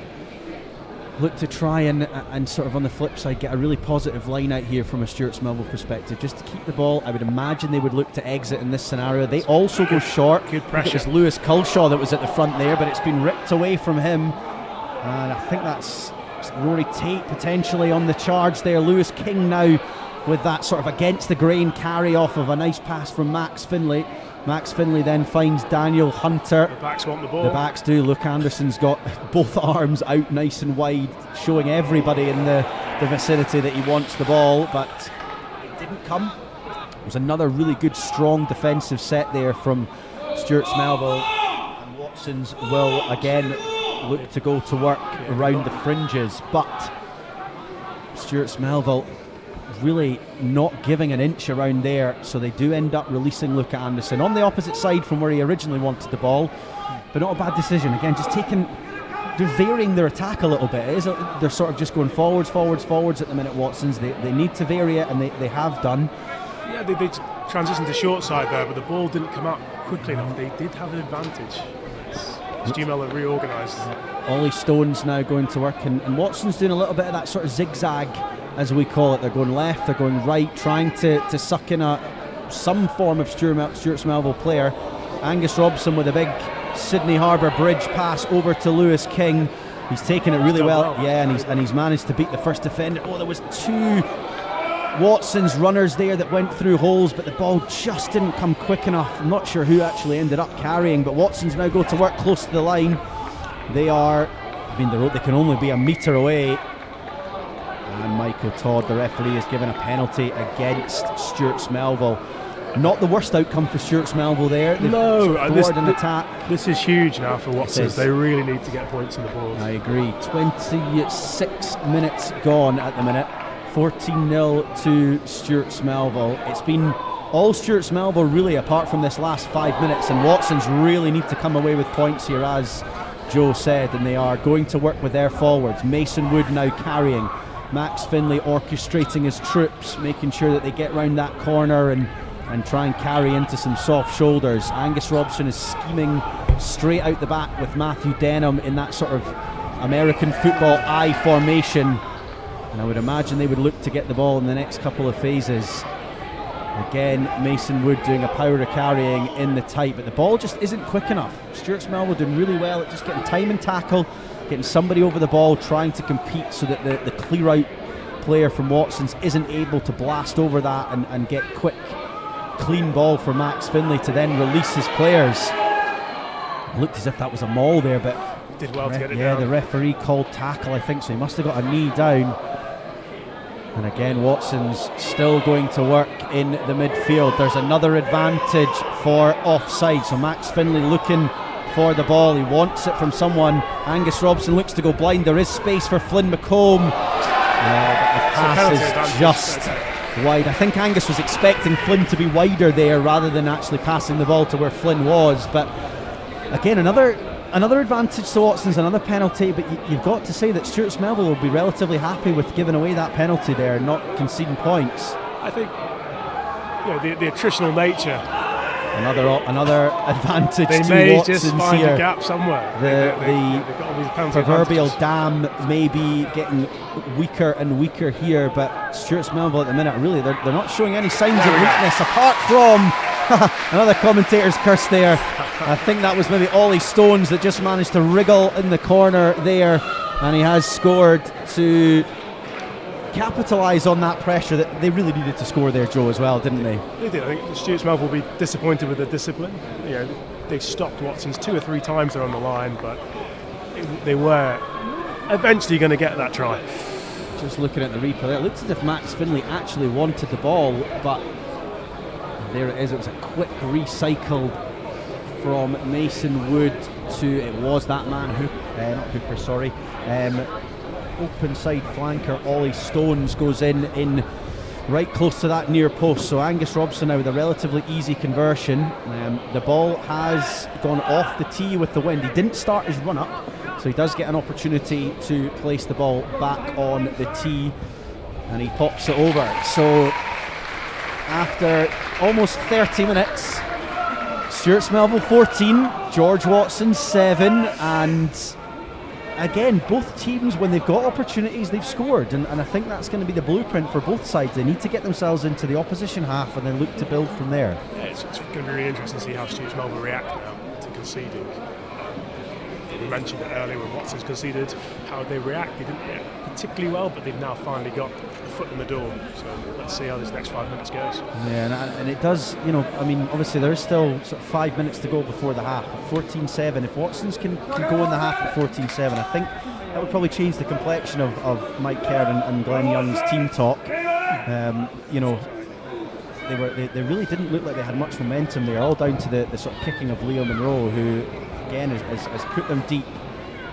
try and sort of on the flip side get a really positive line out here from a Stewart's Melville perspective, just to keep the ball. I would imagine they would look to exit in this scenario. They also go short. Good pressure. It was Lewis Culshaw that was at the front there, but it's been ripped away from him, and I think that's Rory Tate potentially on the charge there. Lewis King now with that sort of against the grain carry off of a nice pass from Max Finlay. Max Finlay then finds Daniel Hunter. The backs want the ball. The backs do. Luke Anderson's got both arms out nice and wide, showing everybody in the vicinity that he wants the ball, but it didn't come. It was another really good, strong defensive set there from Stewart's Melville, and Watson's will again look to go to work around the fringes, but Stewart's Melville really not giving an inch around there, so they do end up releasing Luke Anderson on the opposite side from where he originally wanted the ball. But not a bad decision. Again, just they're varying their attack a little bit. They're sort of just going forwards at the minute, Watsons. They need to vary it, and they have done. Yeah, they transitioned to short side there, but the ball didn't come out quickly enough. They did have an advantage. Stu Miller reorganised. Ollie Stone's now going to work, and Watson's doing a little bit of that sort of zigzag, as we call it. They're going left, they're going right, trying to suck in some form of Stewart's Melville player. Angus Robson with a big Sydney Harbour Bridge pass over to Lewis King. He's taken it really well. Yeah, and he's managed to beat the first defender. Oh, there was two Watson's runners there that went through holes, but the ball just didn't come quick enough. I'm not sure who actually ended up carrying, but Watson's now go to work close to the line. They can only be a metre away. And Michael Todd, the referee, has given a penalty against Stewart's Melville. Not the worst outcome for Stewart's Melville there. They've forward an attack. This is huge now for Watsons. They really need to get points on the board. I agree. 26 minutes gone at the minute. 14-0 to Stewart's Melville. It's been all Stewart's Melville really, apart from this last 5 minutes, and Watsons really need to come away with points here, as Joe said, and they are going to work with their forwards. Mason Wood now carrying. Max Finlay orchestrating his troops, making sure that they get round that corner and try and carry into some soft shoulders. Angus Robson is scheming straight out the back with Matthew Denham in that sort of American football I formation, and I would imagine they would look to get the ball in the next couple of phases. Again, Mason Wood doing a power of carrying in the tight, but the ball just isn't quick enough. Stewart's Melville doing really well at just getting time and tackle, getting somebody over the ball, trying to compete so that the clear out player from Watsons isn't able to blast over that and get quick, clean ball for Max Finlay to then release his players. It looked as if that was a maul there, but did well to get it down. down. The referee called tackle, I think, so he must have got a knee down. And again, Watson's still going to work in the midfield. There's another advantage for offside, so Max Finlay looking for the ball. He wants it from someone. Angus Robson looks to go blind. There is space for Flynn McComb. But the pass is just wide. I think Angus was expecting Flynn to be wider there rather than actually passing the ball to where Flynn was. But again, another advantage to Watson's, another penalty, but you've got to say that Stewart's Melville will be relatively happy with giving away that penalty there and not conceding points. I think the attritional nature. Another advantage they to may Watson's just find here. a gap somewhere. The got all these penalty proverbial advantages. dam may be getting weaker and weaker here, but Stewart's Melville at the minute, really, they're not showing any signs of weakness, apart from another commentator's curse there. I think that was maybe Ollie Stones that just managed to wriggle in the corner there, and he has scored to capitalise on that pressure that they really needed to score there, Joe, as well, didn't they? They did. I think Stewart's Melville will be disappointed with the discipline. They stopped Watsons 2 or 3 times there on the line, but they were eventually going to get that try. Just looking at the replay, it looks as if Max Finlay actually wanted the ball, but there it is. It was a quick recycle from Mason Wood to, it was that man, not Hooper, sorry. Open side flanker Ollie Stones goes in right close to that near post. So Angus Robson now with a relatively easy conversion. The ball has gone off the tee with the wind. He didn't start his run up, so he does get an opportunity to place the ball back on the tee, and he pops it over. So after almost 30 minutes, Stewart's Melville 14, George Watson 7, and again, both teams, when they've got opportunities, they've scored, and I think that's going to be the blueprint for both sides. They need to get themselves into the opposition half and then look to build from there. Yeah, it's going to be really interesting to see how Stewart's Melville react now to conceding. We mentioned it earlier when Watson's conceded, how they react. They didn't react particularly well, but they've now finally got a foot in the door. So let's see how this next 5 minutes goes. Yeah, and it does, obviously there is still sort of 5 minutes to go before the half. At 14-7, if Watson's can go in the half at 14-7, I think that would probably change the complexion of Mike Kerr and Glenn Young's team talk. They really didn't look like they had much momentum there, all down to the sort of kicking of Leo Monroe, who again has put them deep.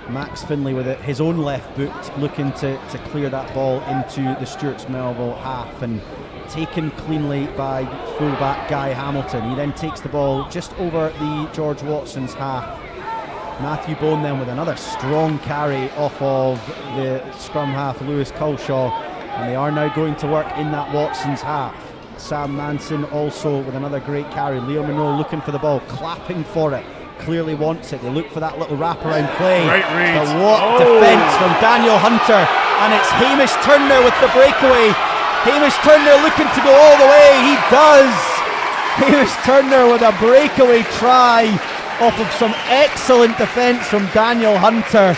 Max Finlay with his own left boot looking to clear that ball into the Stewart's Melville half, and taken cleanly by fullback Guy Hamilton. He then takes the ball just over the George Watson's half. Matthew Bone then with another strong carry off of the scrum half Lewis Culshaw, and they are now going to work in that Watson's half. Sam Manson also with another great carry. Leo Monroe looking for the ball, clapping for it, clearly wants it. They look for that little wraparound play. Great read. But what defence from Daniel Hunter, and it's Hamish Turner with the breakaway. Hamish Turner looking to go all the way. He does. Hamish Turner with a breakaway try off of some excellent defence from Daniel Hunter.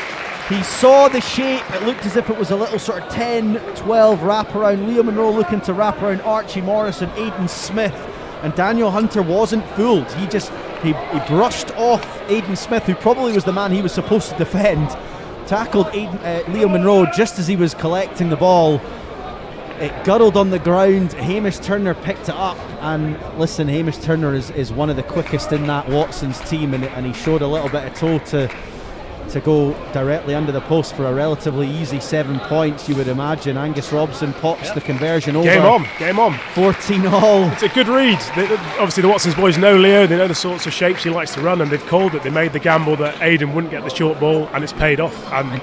He saw the shape. It looked as if it was a little sort of 10-12 wraparound. Leo Monroe looking to wrap around Archie Morris and Aidan Smith, and Daniel Hunter wasn't fooled. He brushed off Aidan Smith, who probably was the man he was supposed to defend, tackled Leo Monroe just as he was collecting the ball, It gurgled on the ground. Hamish Turner picked it up, and listen, Hamish Turner is one of the quickest in that Watson's team, and he showed a little bit of toe to go directly under the post for a relatively easy 7 points, you would imagine. Angus Robson pops the conversion over. Game on. 14 all. It's a good read. Obviously the Watson's boys know Leo, they know the sorts of shapes he likes to run, and they've called it. They made the gamble that Aidan wouldn't get the short ball, and it's paid off, and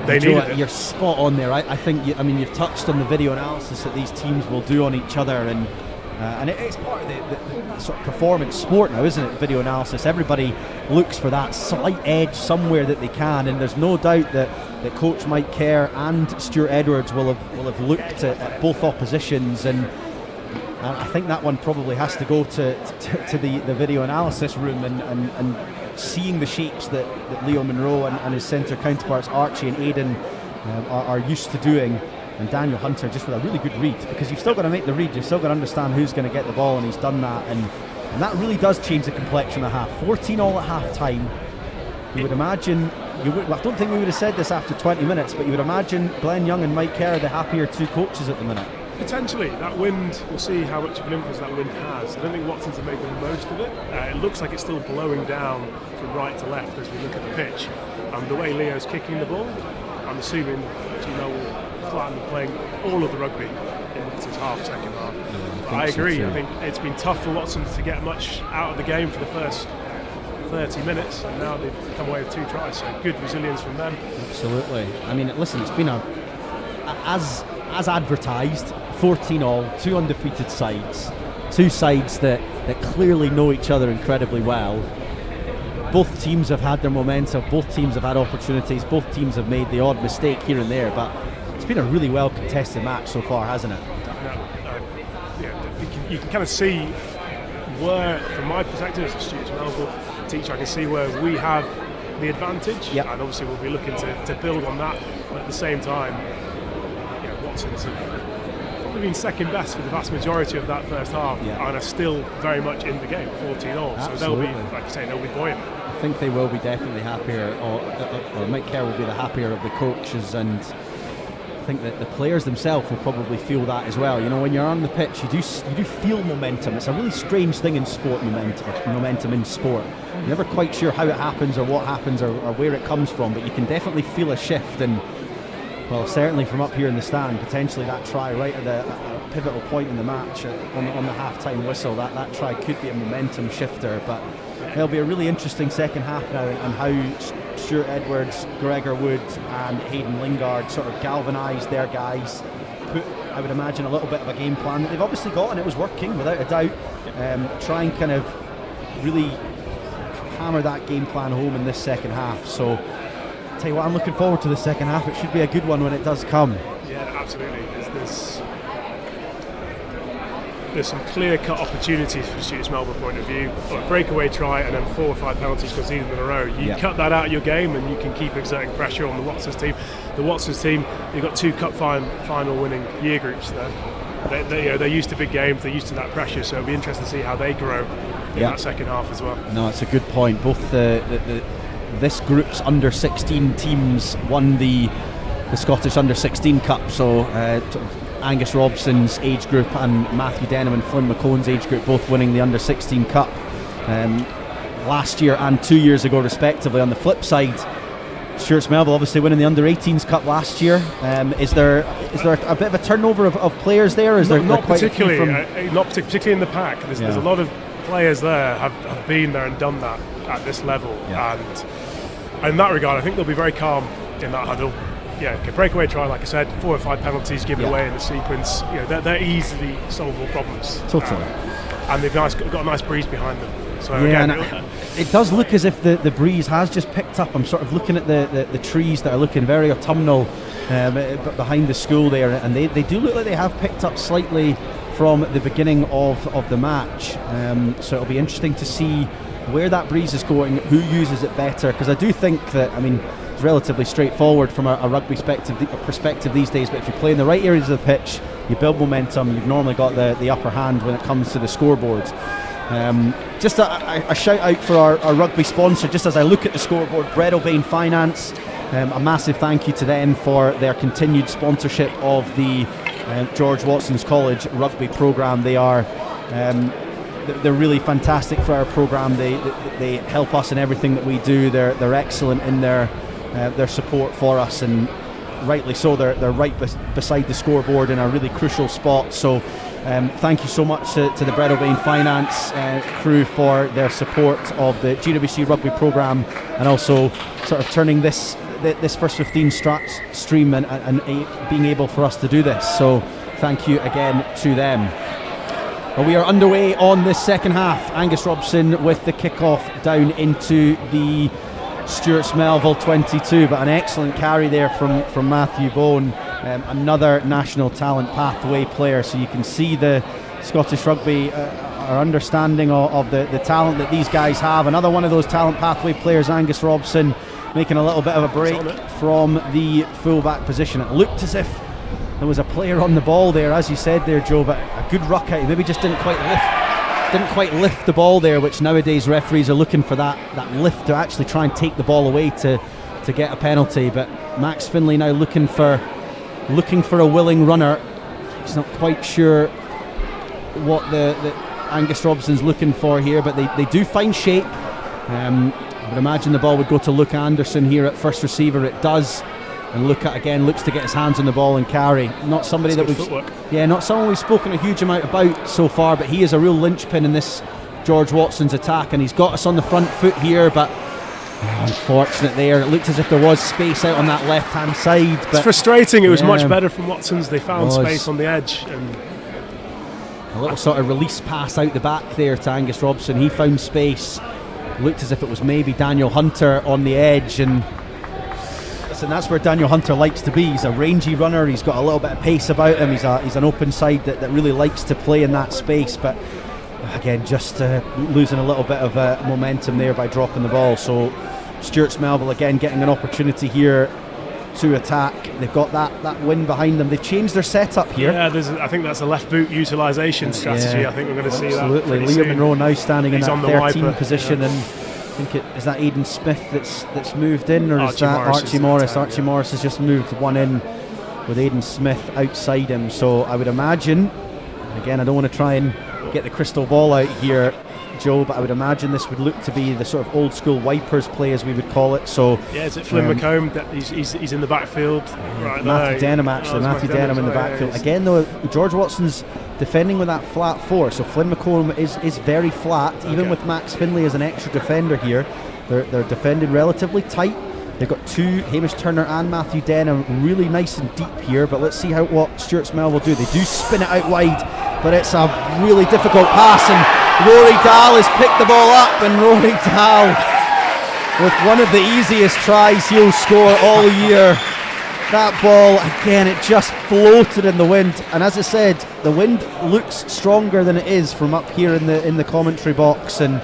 they needed it. You're spot on there. I think you've touched on the video analysis that these teams will do on each other, and it's part of the sort of performance sport now, isn't it? Video analysis. Everybody looks for that slight edge somewhere that they can, and there's no doubt that Coach Mike Kerr and Stewart Edwards will have looked at both oppositions, and I think that one probably has to go to the video analysis room, and seeing the shapes that Leo Monroe and his centre counterparts Archie and Aidan are used to doing. And Daniel Hunter just with a really good read, because you've still got to make the read, you've still got to understand who's going to get the ball, and he's done that, and that really does change the complexion of the half. 14 all at half time. You would imagine, I don't think we would have said this after 20 minutes, but you would imagine Glenn Young and Mike Kerr are the happier two coaches at the minute. Potentially. That wind, we'll see how much of an influence that wind has. I don't think Watson's have made the most of it. It looks like it's still blowing down from right to left as we look at the pitch. The way Leo's kicking the ball, I'm assuming Gino will plan on playing all of the rugby in Watson's second half. Yeah, I agree. So I think it's been tough for Watson to get much out of the game for the first 30 minutes, and now they've come away with 2 tries, so good resilience from them. Absolutely. I mean, listen, it's been as advertised, 14 all, 2 undefeated sides, 2 sides that clearly know each other incredibly well. Both teams have had their momentum, both teams have had opportunities, both teams have made the odd mistake here and there, but it's been a really well contested match so far, hasn't it? You can kind of see where, from my perspective as a Stewart Melville teacher, I can see where we have the advantage, and obviously we'll be looking to build on that, but at the same time, Watson's have probably been second best for the vast majority of that first half, and are still very much in the game, 14 all, so they'll be, like I say, they'll be buoyant. I think they will be definitely happier, or Mike Kerr will be the happier of the coaches, and I think that the players themselves will probably feel that as well. You know, when you're on the pitch, you do feel momentum. It's a really strange thing in sport, momentum in sport. You're never quite sure how it happens or what happens or where it comes from, but you can definitely feel a shift, and well, certainly from up here in the stand, potentially that try right at a pivotal point in the match on the half-time whistle, that try could be a momentum shifter, but it'll be a really interesting second half now, and how Stewart Edwards, Gregor Wood and Hayden Lingard sort of galvanise their guys, put, I would imagine, a little bit of a game plan that they've obviously got, and it was working without a doubt. Try and kind of really hammer that game plan home in this second half. So tell you what, I'm looking forward to the second half. It should be a good one when it does come. Yeah, absolutely. There's some clear-cut opportunities from Stewart's Melville point of view. A breakaway try and then 4 or 5 penalties conceded in a row. You cut that out of your game, and you can keep exerting pressure on the Watson's team. The Watson's team, you've got 2 cup final winning year groups there. They're used to big games. They're used to that pressure. So it'll be interesting to see how they grow in that second half as well. No, it's a good point. Both this group's under 16 teams won the Scottish under 16 Cup, so Angus Robson's age group and Matthew Denham and Flynn McCone's age group both winning the under 16 Cup last year and 2 years ago respectively. On the flip side, Stewart's Melville obviously winning the under 18s Cup last year. Is there a bit of a turnover of players there? Or is there not quite particularly, not particularly in the pack. There's a lot of players there have been there and done that at this level, and in that regard I think they'll be very calm in that huddle. Breakaway try, like I said, 4 or 5 penalties given away in the sequence. They're easily solvable problems. Totally. And they've got a nice breeze behind them. So it does look as if the breeze has just picked up. I'm sort of looking at the trees that are looking very autumnal behind the school there, and they do look like they have picked up slightly from the beginning of the match. So it'll be interesting to see where that breeze is going, who uses it better, because I do think that, it's relatively straightforward from a rugby perspective these days, but if you play in the right areas of the pitch, you build momentum, you've normally got the upper hand when it comes to the scoreboard. Just a shout out for our rugby sponsor, just as I look at the scoreboard, Breadalbane Finance. A massive thank you to them for their continued sponsorship of the George Watson's College rugby programme. They are they're really fantastic for our programme. They help us in everything that we do. They're excellent in their support for us, and rightly so. They're right beside the scoreboard in a really crucial spot. So thank you so much to the Bread O'Bain Finance crew for their support of the GWC rugby programme, and also sort of turning this First 15 stream and being able for us to do this. So thank you again to them. Well, we are underway on this second half. Angus Robson with the kick-off down into the Stewart's Melville 22, but an excellent carry there from Matthew Bone, another national talent pathway player. So you can see the Scottish Rugby our understanding of the talent that these guys have. Another one of those talent pathway players, Angus Robson, making a little bit of a break from the full-back position. It looked as if there was a player on the ball there, as you said there, Joe, but a good ruck out. He maybe just didn't quite lift the ball there, which nowadays referees are looking for that lift to actually try and take the ball away to get a penalty. But Max Finlay now looking for a willing runner. He's not quite sure what the Angus Robson's looking for here, but they do find shape. I would imagine the ball would go to Luke Anderson here at first receiver. It does. And looks to get his hands on the ball and carry. Not somebody that not someone we've spoken a huge amount about so far, but he is a real linchpin in this George Watson's attack, and he's got us on the front foot here, but unfortunate there. It looked as if there was space out on that left-hand side. But it's frustrating. It was much better from Watson's. They found space on the edge, and a little sort of release pass out the back there to Angus Robson. He found space. Looked as if it was maybe Daniel Hunter on the edge, and that's where Daniel Hunter likes to be. He's a rangy runner. He's got a little bit of pace about him. He's an open side that really likes to play in that space, but again, just losing a little bit of momentum there by dropping the ball. So Stewart's Melville again getting an opportunity here to attack. They've got that wind behind them. They've changed their setup here. Yeah, I think that's a left boot utilisation strategy. I think we're going to see that. Absolutely. Liam Monroe now standing in that 13 wiper position, and I think is that Aidan Smith that's moved in, or is that Archie Morris? Archie Morris has just moved one in with Aidan Smith outside him. So I would imagine, again, I don't want to try and get the crystal ball out here, Joe, but I would imagine this would look to be the sort of old school Wipers play, as we would call it. So yeah, is it Flynn McComb? He's in the backfield right Matthew Denham, actually. Matthew Denham in the backfield. Again, though, George Watson's defending with that flat four, so Flynn McComb is very flat, even with Max Finlay as an extra defender here. They're defending relatively tight. They've got two, Hamish Turner and Matthew Denham, really nice and deep here, but let's see what Stewart's Mel will do. They do spin it out wide, but it's a really difficult pass, and Rory Dahl has picked the ball up, and Rory Dahl, with one of the easiest tries he'll score all year. That ball, again, it just floated in the wind, and as I said, the wind looks stronger than it is from up here in the commentary box, and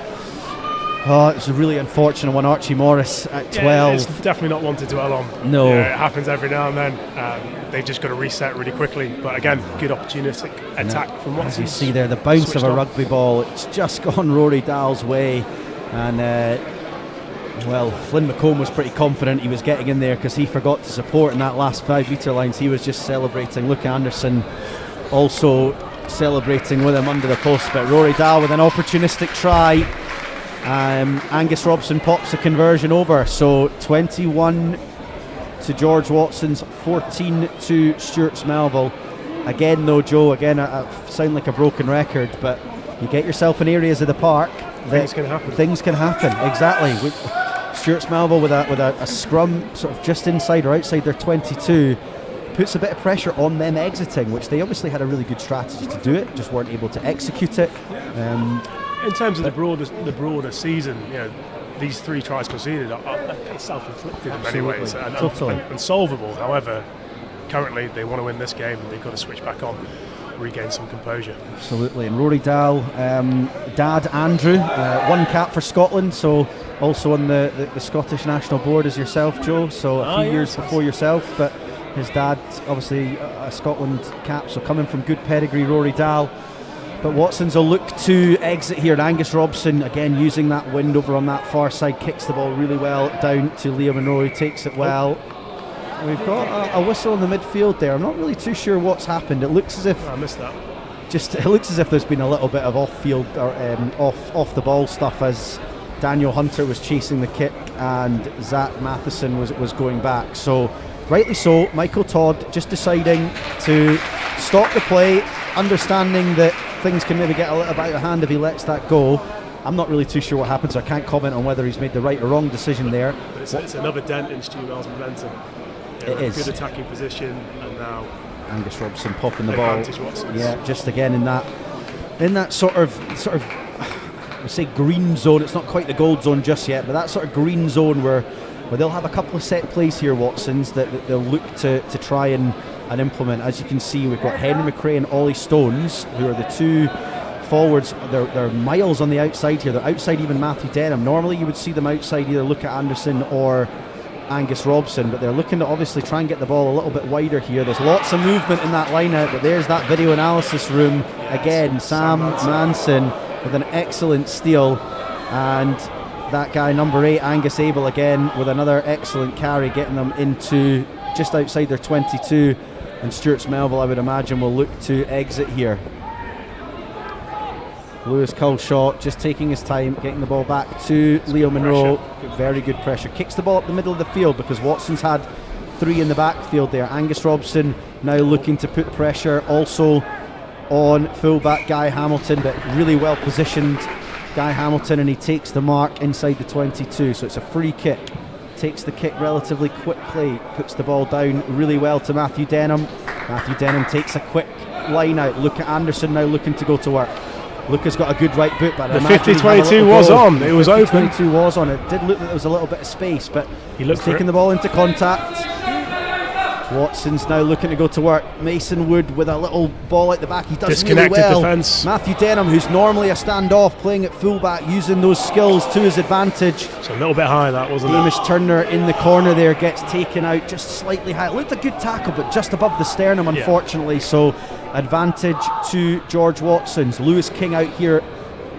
it's a really unfortunate one. Archie Morris at 12. It's definitely not one to dwell on. No. It happens every now and then. They've just got to reset really quickly, but again, good opportunistic attack from Watson. As you see there, the bounce of a rugby ball, it's just gone Rory Dahl's way, and Flynn McComb was pretty confident he was getting in there because he forgot to support in that last 5 metre lines. He was just celebrating. Luke Anderson also celebrating with him under the post, but Rory Dahl with an opportunistic try. Angus Robson pops a conversion over, so 21 to George Watson's, 14 to Stewart's Melville. Again though, Joe, I sound like a broken record, but you get yourself in areas of the park, things can happen. Things can happen, exactly. Stewart's Melville with a scrum sort of just inside or outside their 22 puts a bit of pressure on them exiting, which they obviously had a really good strategy to do it, just weren't able to execute it. In terms of the broader season, these 3 tries conceded are kind of self-inflicted in many ways and solvable. However, currently they want to win this game and they've got to switch back on, regain some composure. Absolutely. And Rory Dahl, Dad Andrew, 1 cap for Scotland, so also on the Scottish national board as yourself, Joe, so a few years before yourself, but his dad obviously a Scotland cap, so coming from good pedigree, Rory Dahl. But Watson's will look to exit here, and Angus Robson again using that wind over on that far side, kicks the ball really well down to Liam Monroe, who takes it well. We've got a whistle in the midfield there. I'm not really too sure what's happened. It looks as if I missed that. it looks as if there's been a little bit of off-field or off the ball stuff as Daniel Hunter was chasing the kick and Zach Matheson was going back. So rightly so, Michael Todd just deciding to stop the play, understanding that things can maybe get a little bit out of hand if he lets that go. I'm not really too sure what happened, so I can't comment on whether he's made the right or wrong decision there. But it's another dent in Stu Mel's momentum. It is. Good attacking position, and now Angus Robson popping the ball. advantage Watson's. Yeah, just again in that sort of I say green zone. It's not quite the gold zone just yet, but that sort of green zone where they'll have a couple of set plays here, Watsons, that they'll look to try and implement. As you can see, we've got Henry McRae and Ollie Stones, who are the two forwards. They're miles on the outside here. They're outside even Matthew Denham. Normally you would see them outside either Luca Anderson or Angus Robson, but they're looking to obviously try and get the ball a little bit wider here. There's lots of movement in that line-out, but there's that video analysis room again. Sam Manson with an excellent steal, and that guy number 8, Angus Abel, again with another excellent carry, getting them into just outside their 22, and Stewart's Melville, I would imagine, will look to exit here. Lewis Culshaw just taking his time, getting the ball back to Leo Monroe. Very good pressure. Kicks the ball up the middle of the field because Watson's had 3 in the backfield there. Angus Robson now looking to put pressure also on fullback Guy Hamilton, but really well positioned Guy Hamilton, and he takes the mark inside the 22. So it's a free kick. Takes the kick relatively quickly, puts the ball down really well to Matthew Denham. Matthew Denham takes a quick line out. Luca Anderson now looking to go to work. Luca's got a good right boot, but the 50-22 was on. It was open. 50-22 was on. It did look that there was a little bit of space, but he's taking the ball into contact. Watson's now looking to go to work. Mason Wood with a little ball out the back. He does disconnected really well. Defence. Matthew Denham, who's normally a standoff, playing at fullback, using those skills to his advantage. It's a little bit high, that wasn't it? Hamish Turner in the corner there gets taken out just slightly high. It looked a good tackle, but just above the sternum, unfortunately. So advantage to George Watson's. Lewis King out here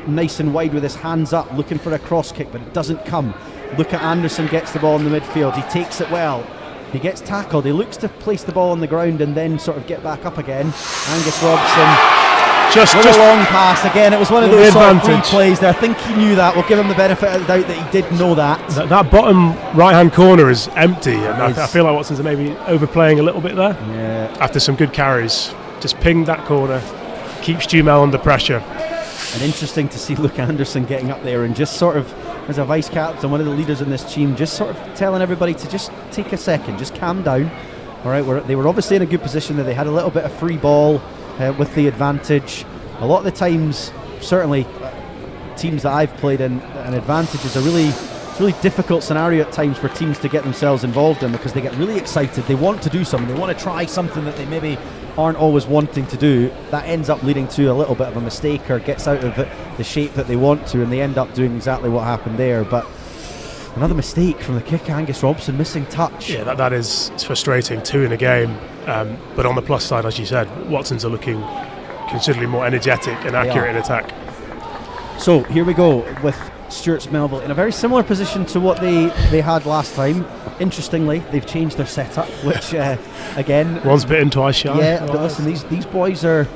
nice and wide with his hands up, looking for a cross kick, but it doesn't come. Luca Anderson gets the ball in the midfield. He takes it well. He gets tackled. He looks to place the ball on the ground and then sort of get back up again. Angus Robson just a long pass again. It was one of those sort of free plays there. I think he knew that. We'll give him the benefit of the doubt that he did know that. That bottom right-hand corner is empty, and I feel like Watson's maybe overplaying a little bit there. Yeah. After some good carries, just pinged that corner, keeps Stu Mel under pressure. And interesting to see Luke Anderson getting up there and just sort of, as a vice captain, one of the leaders in this team, just sort of telling everybody to just take a second, just calm down. All right, they were obviously in a good position there. They had a little bit of free ball with the advantage. A lot of the times, certainly teams that I've played in, an advantage is it's a really difficult scenario at times for teams to get themselves involved in, because they get really excited. They want to do something. They want to try something that they maybe aren't always wanting to do. That ends up leading to a little bit of a mistake, or gets out of the shape that they want to, and they end up doing exactly what happened there. But another mistake from the kick. Angus Robson missing touch. Yeah, that is, it's frustrating. 2 in a game, but on the plus side, as you said, Watsons are looking considerably more energetic and accurate in attack. So here we go with Stewart's Melville in a very similar position to what they had last time. Interestingly, they've changed their setup, which again, once bitten, twice shy. Yeah, but listen, these boys are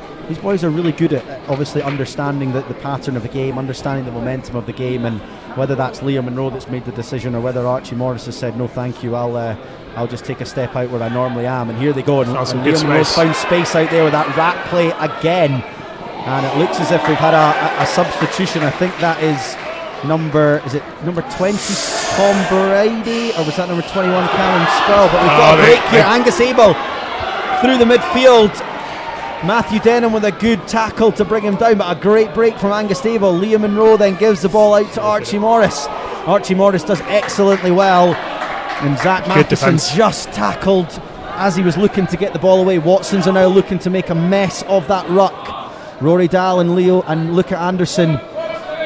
really good at obviously understanding the pattern of the game, understanding the momentum of the game, and whether that's Leo Monroe that's made the decision or whether Archie Morris has said no, thank you, I'll just take a step out where I normally am. And here they go, and Leo Monroe's found space out there with that rat play again, and it looks as if we've had a substitution. I think that is number 20 Tom Brady, or was that number 21 Cameron Spell? But we've got a break here. Angus Abel through the midfield. Matthew Denham with a good tackle to bring him down, but a great break from Angus Abel. Leo Monroe then gives the ball out to Archie Morris. Archie Morris does excellently well, and Zach Matheson just tackled as he was looking to get the ball away. Watsons are now looking to make a mess of that ruck. Rory Dahl and Leo and Luca Anderson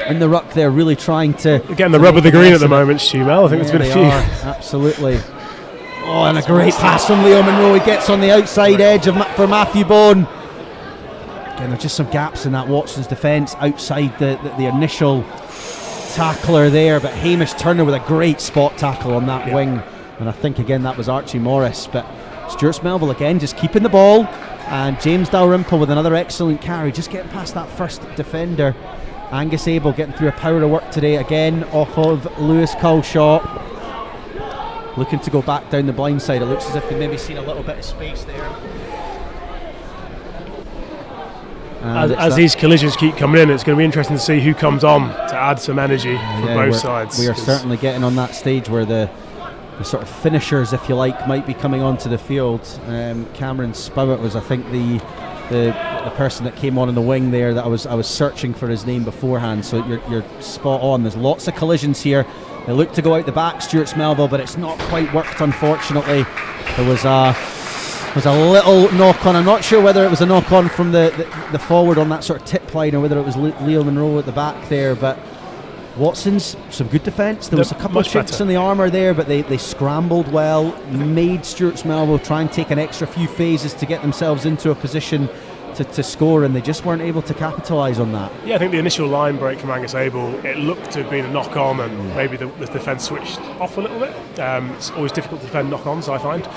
in the ruck there, really trying to getting the rub of the green at the moment, Stu Mel. I think there's been a few. Absolutely. Oh, and a great pass from Leo Monroe. He gets on the outside edge for Matthew Bone. Again, there's just some gaps in that Watson's defence outside the initial tackler there, but Hamish Turner with a great spot tackle on that wing and I think again that was Archie Morris, but Stewart Melville again just keeping the ball, and James Dalrymple with another excellent carry, just getting past that first defender. Angus Abel getting through a power of work today, again off of Lewis Culshaw, looking to go back down the blind side. It looks as if they've maybe seen a little bit of space there. As these collisions keep coming in, it's going to be interesting to see who comes on to add some energy from both sides. We are certainly getting on that stage where the sort of finishers, if you like, might be coming onto the field. Cameron Spowett was, I think, the person that came on in the wing there that I was searching for his name beforehand. So you're spot on. There's lots of collisions here. They look to go out the back, Stewart Melville, but it's not quite worked, unfortunately. There was a little knock on. I'm not sure whether it was a knock on from the forward on that sort of tip line or whether it was Leo Monroe at the back there, but Watson's some good defence. There was a couple of chinks in the armour there, but they scrambled well, made Stewart Melville try and take an extra few phases to get themselves into a position to score, and they just weren't able to capitalise on that. Yeah, I think the initial line break from Angus Abel, it looked to have been a knock on, and maybe the defence switched off a little bit. It's always difficult to defend knock ons, I find.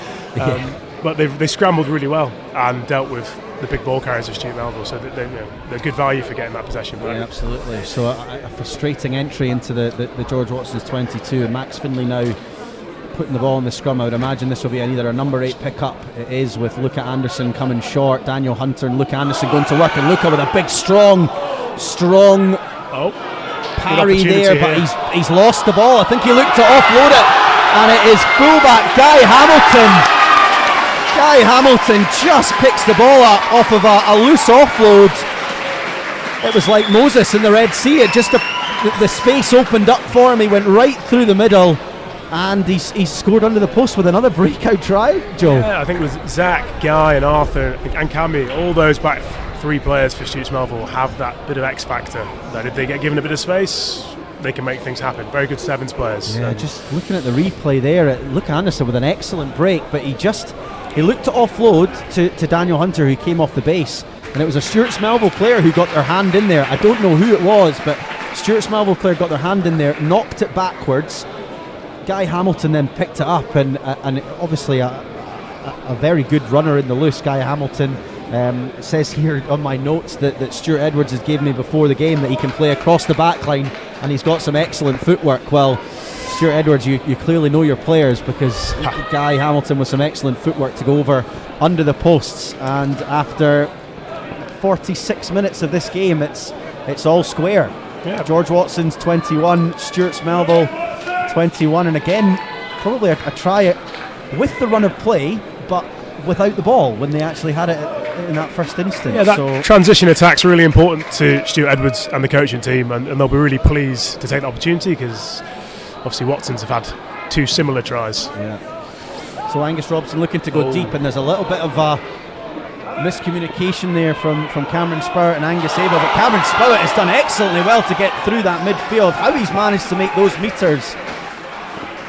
But they scrambled really well and dealt with the big ball carriers of Stewart Melville, so they're good value for getting that possession back. Yeah, absolutely. So a frustrating entry into the George Watson's 22, and Max Finlay now putting the ball in the scrum. I would imagine this will be either a number 8 pickup. It is, with Luca Anderson coming short. Daniel Hunter and Luca Anderson going to work, and Luca with a big strong parry there, but he's lost the ball. I think he looked to offload it, and it is fullback Guy Hamilton. Guy Hamilton just picks the ball up off of a loose offload. It was like Moses in the Red Sea. It just the space opened up for him. He went right through the middle, and he's scored under the post with another breakout try, Joe. Yeah, I think it was Zach, Guy and Arthur and Cammy, all those back 3 players for Stewart Melville have that bit of X factor, that if they get given a bit of space, they can make things happen. Very good sevens players. Yeah, just looking at the replay there, Luke Anderson with an excellent break, but he looked to offload to Daniel Hunter, who came off the base, and it was a Stewart Melville player who got their hand in there. I don't know who it was, but Stewart Melville player got their hand in there, knocked it backwards. Guy Hamilton then picked it up, and obviously a very good runner in the loose. Guy Hamilton, it says here on my notes that Stuart Edwards has given me before the game that he can play across the back line, and he's got some excellent footwork. Well, Stuart Edwards, you clearly know your players, because Guy Hamilton with some excellent footwork to go over under the posts, and after 46 minutes of this game, it's all square. Yeah. George Watson's 21, Stewart Melville 21, and again probably a try with the run of play but without the ball when they actually had it in that first instance. Yeah, that transition attack's really important to Stuart Edwards and the coaching team, and they'll be really pleased to take the opportunity, because obviously Watson's have had 2 similar tries. Yeah. So Angus Robson looking to go deep, and there's a little bit of miscommunication there from Cameron Spowett and Angus Abel, but Cameron Spowett has done excellently well to get through that midfield. How he's managed to make those metres,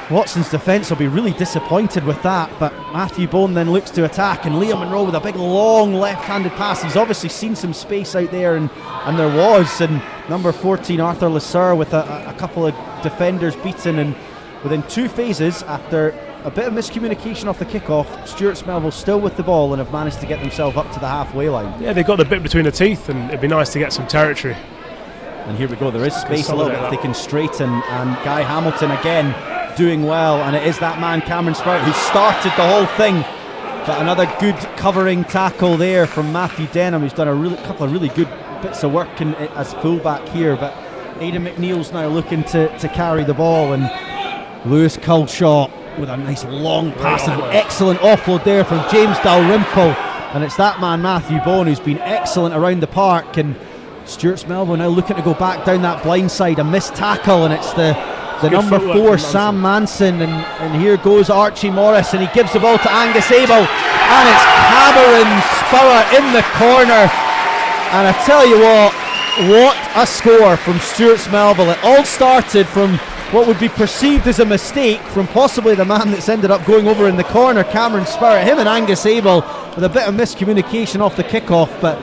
Watson's defence will be really disappointed with that, but Matthew Bone then looks to attack, and Leo Monroe with a big long left-handed pass. He's obviously seen some space out there, and there was, and number 14 Arthur Lasser with a couple of defenders beaten, and within 2 phases, after a bit of miscommunication off the kickoff, Stewart Melville still with the ball and have managed to get themselves up to the halfway line. Yeah, they've got the bit between the teeth, and it'd be nice to get some territory. And here we go, there is space a little bit if they can straighten, and Guy Hamilton again doing well, and it is that man Cameron Spowett who started the whole thing, but another good covering tackle there from Matthew Denham, who's done a couple of really good bits of work as fullback here. But Aidan McNeil's now looking to carry the ball, and Lewis Culshaw with a nice long pass, and excellent offload there from James Dalrymple, and it's that man Matthew Bone who's been excellent around the park. And Stewart Melville now looking to go back down that blind side, a missed tackle, and it's the number 4 Sam Manson, and here goes Archie Morris, and he gives the ball to Angus Abel, and it's Cameron Spowett in the corner. And I tell you what a score from Stewart Melville. It all started from what would be perceived as a mistake from possibly the man that's ended up going over in the corner, Cameron Spowett. Him and Angus Abel with a bit of miscommunication off the kickoff, but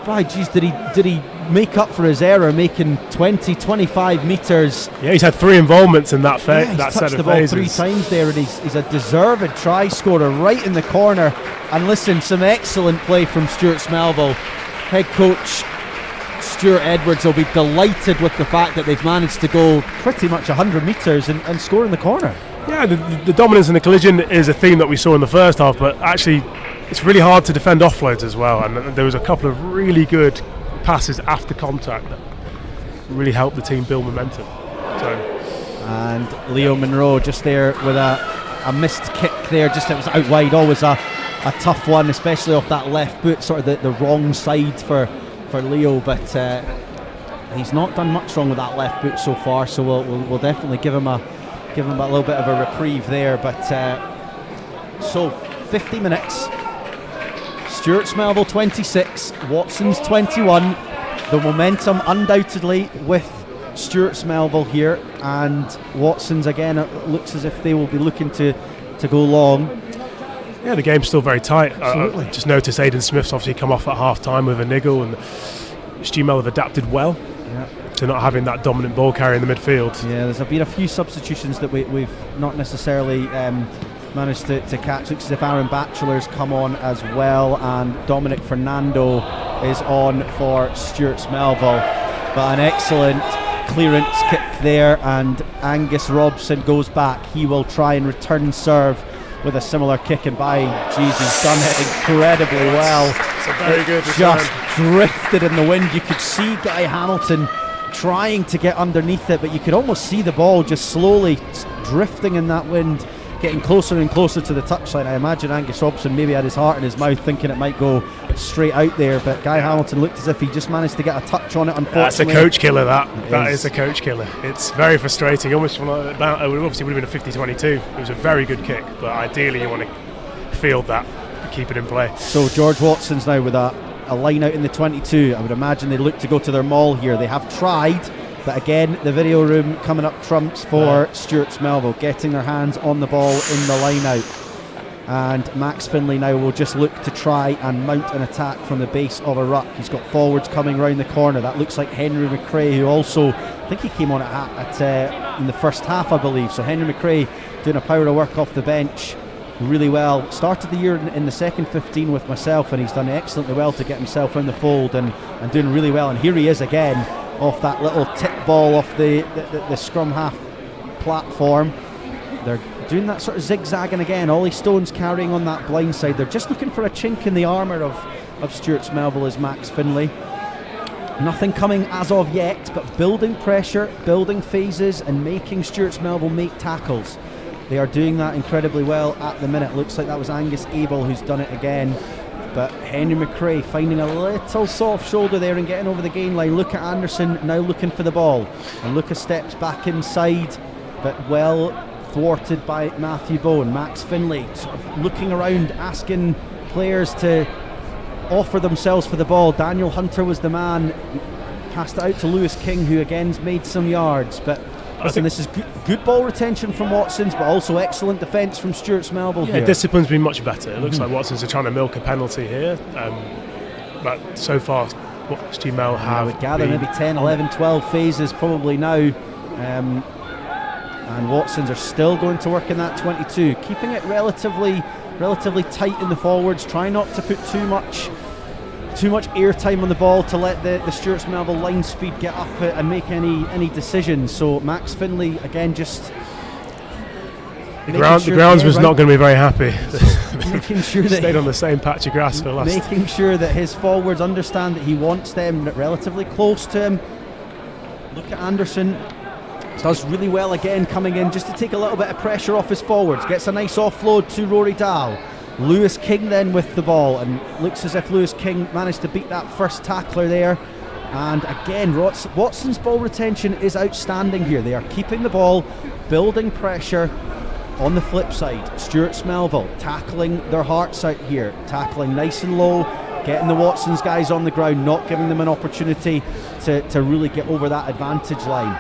by geez, did he make up for his error, making 20, 25 metres. Yeah, he's had 3 involvements in that He's that set touched of the ball phases. 3 times there, and he's a deserved try scorer right in the corner. And listen, some excellent play from Stewart Melville. Head coach Stuart Edwards will be delighted with the fact that they've managed to go pretty much 100 metres and score in the corner. Yeah, the dominance in the collision is a theme that we saw in the first half, but actually it's really hard to defend offloads as well, and there was a couple of really good passes after contact that really helped the team build momentum. And Leo Monroe just there with a missed kick there, just it was out wide, always a tough one, especially off that left boot, sort of the wrong side for Leo, but he's not done much wrong with that left boot so far, so we'll definitely give him a little bit of a reprieve there. But so 50 minutes, Stewart Melville 26, Watson's 21. The momentum undoubtedly with Stewart Melville here, and Watson's again, it looks as if they will be looking to go long. Yeah, the game's still very tight. Absolutely. Just noticed Aidan Smith's obviously come off at half time with a niggle, and Stu Mel have adapted well to not having that dominant ball carrier in the midfield. Yeah, there's been a few substitutions that we've not necessarily managed to catch. Looks as if Aaron Batchelor's come on as well, and Dominic Fernando is on for Stewart Melville. But an excellent clearance kick there, and Angus Robson goes back. He will try and return serve with a similar kick, and by jeez, he's done it incredibly well. It's a very good return. Just drifted in the wind. You could see Guy Hamilton trying to get underneath it, but you could almost see the ball just slowly drifting in that wind, getting closer and closer to the touchline. I imagine Angus Robson maybe had his heart in his mouth thinking it might go straight out there, but Guy Hamilton looked as if he just managed to get a touch on it, unfortunately. That's a coach killer, that is a coach killer. It's very frustrating, almost from it obviously would have been a 50-22. It was a very good kick, but ideally you want to field that and keep it in play. So George Watson's now with a line out in the 22. I would imagine they look to go to their maul here. They have tried, but again, the video room coming up trumps for Stewart Melville, getting their hands on the ball in the line out. And Max Finlay now will just look to try and mount an attack from the base of a ruck. He's got forwards coming round the corner. That looks like Henry McRae, who also, I think he came on in the first half, I believe. So Henry McRae doing a power of work off the bench really well. Started the year in the second 15 with myself, and he's done excellently well to get himself in the fold and doing really well. And here he is again off that little tip ball off the scrum half platform. They're doing that sort of zigzagging again. Ollie Stone's carrying on that blind side. They're just looking for a chink in the armour of Stewart Melville as Max Finlay. Nothing coming as of yet, but building pressure, building phases, and making Stewart Melville make tackles. They are doing that incredibly well at the minute. Looks like that was Angus Abel who's done it again. But Henry McRae finding a little soft shoulder there and getting over the gain line. Luca Anderson now looking for the ball. And Luca steps back inside, but well thwarted by Matthew Bowen. Max Finlay sort of looking around, asking players to offer themselves for the ball. Daniel Hunter was the man. Passed it out to Lewis King, who again's made some yards. But listen, this is good ball retention from Watson's, but also excellent defence from Stewart Melville here. Discipline's been much better. It looks like Watson's are trying to milk a penalty here. But so far, Stu Mel have, I would gather maybe 10, 11, 12 phases probably now. And Watson's are still going to work in that 22, keeping it relatively tight in the forwards, trying not to put too much airtime on the ball to let the Stewart Melville line speed get up and make any decisions. So Max Finlay again just the grounds was not going to be very happy. Making sure that stayed on the same patch of grass for the last. Making sure that his forwards understand that he wants them relatively close to him. Look at Anderson. Does really well again coming in just to take a little bit of pressure off his forwards. Gets a nice offload to Rory Dahl. Lewis King then with the ball, and looks as if Lewis King managed to beat that first tackler there. And again, Watson's ball retention is outstanding here. They are keeping the ball, building pressure. On the flip side, Stewart Melville tackling their hearts out here, tackling nice and low, getting the Watson's guys on the ground, not giving them an opportunity to really get over that advantage line.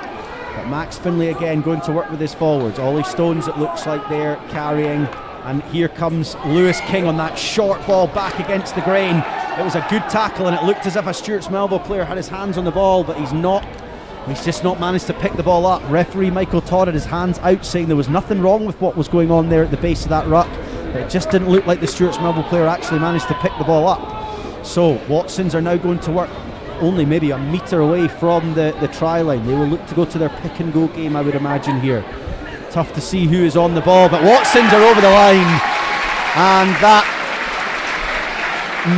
But Max Finlay again going to work with his forwards. Ollie Stones, it looks like they're carrying. And here comes Lewis King on that short ball back against the grain. It was a good tackle, and it looked as if a Stewart's Melville player had his hands on the ball, but he's not. He's just not managed to pick the ball up. Referee Michael Todd had his hands out, saying there was nothing wrong with what was going on there at the base of that ruck. It just didn't look like the Stewart's Melville player actually managed to pick the ball up. So Watsons are now going to work only maybe a metre away from the try line. They will look to go to their pick and go game, I would imagine, here. Tough to see who is on the ball, but Watsons are over the line, and that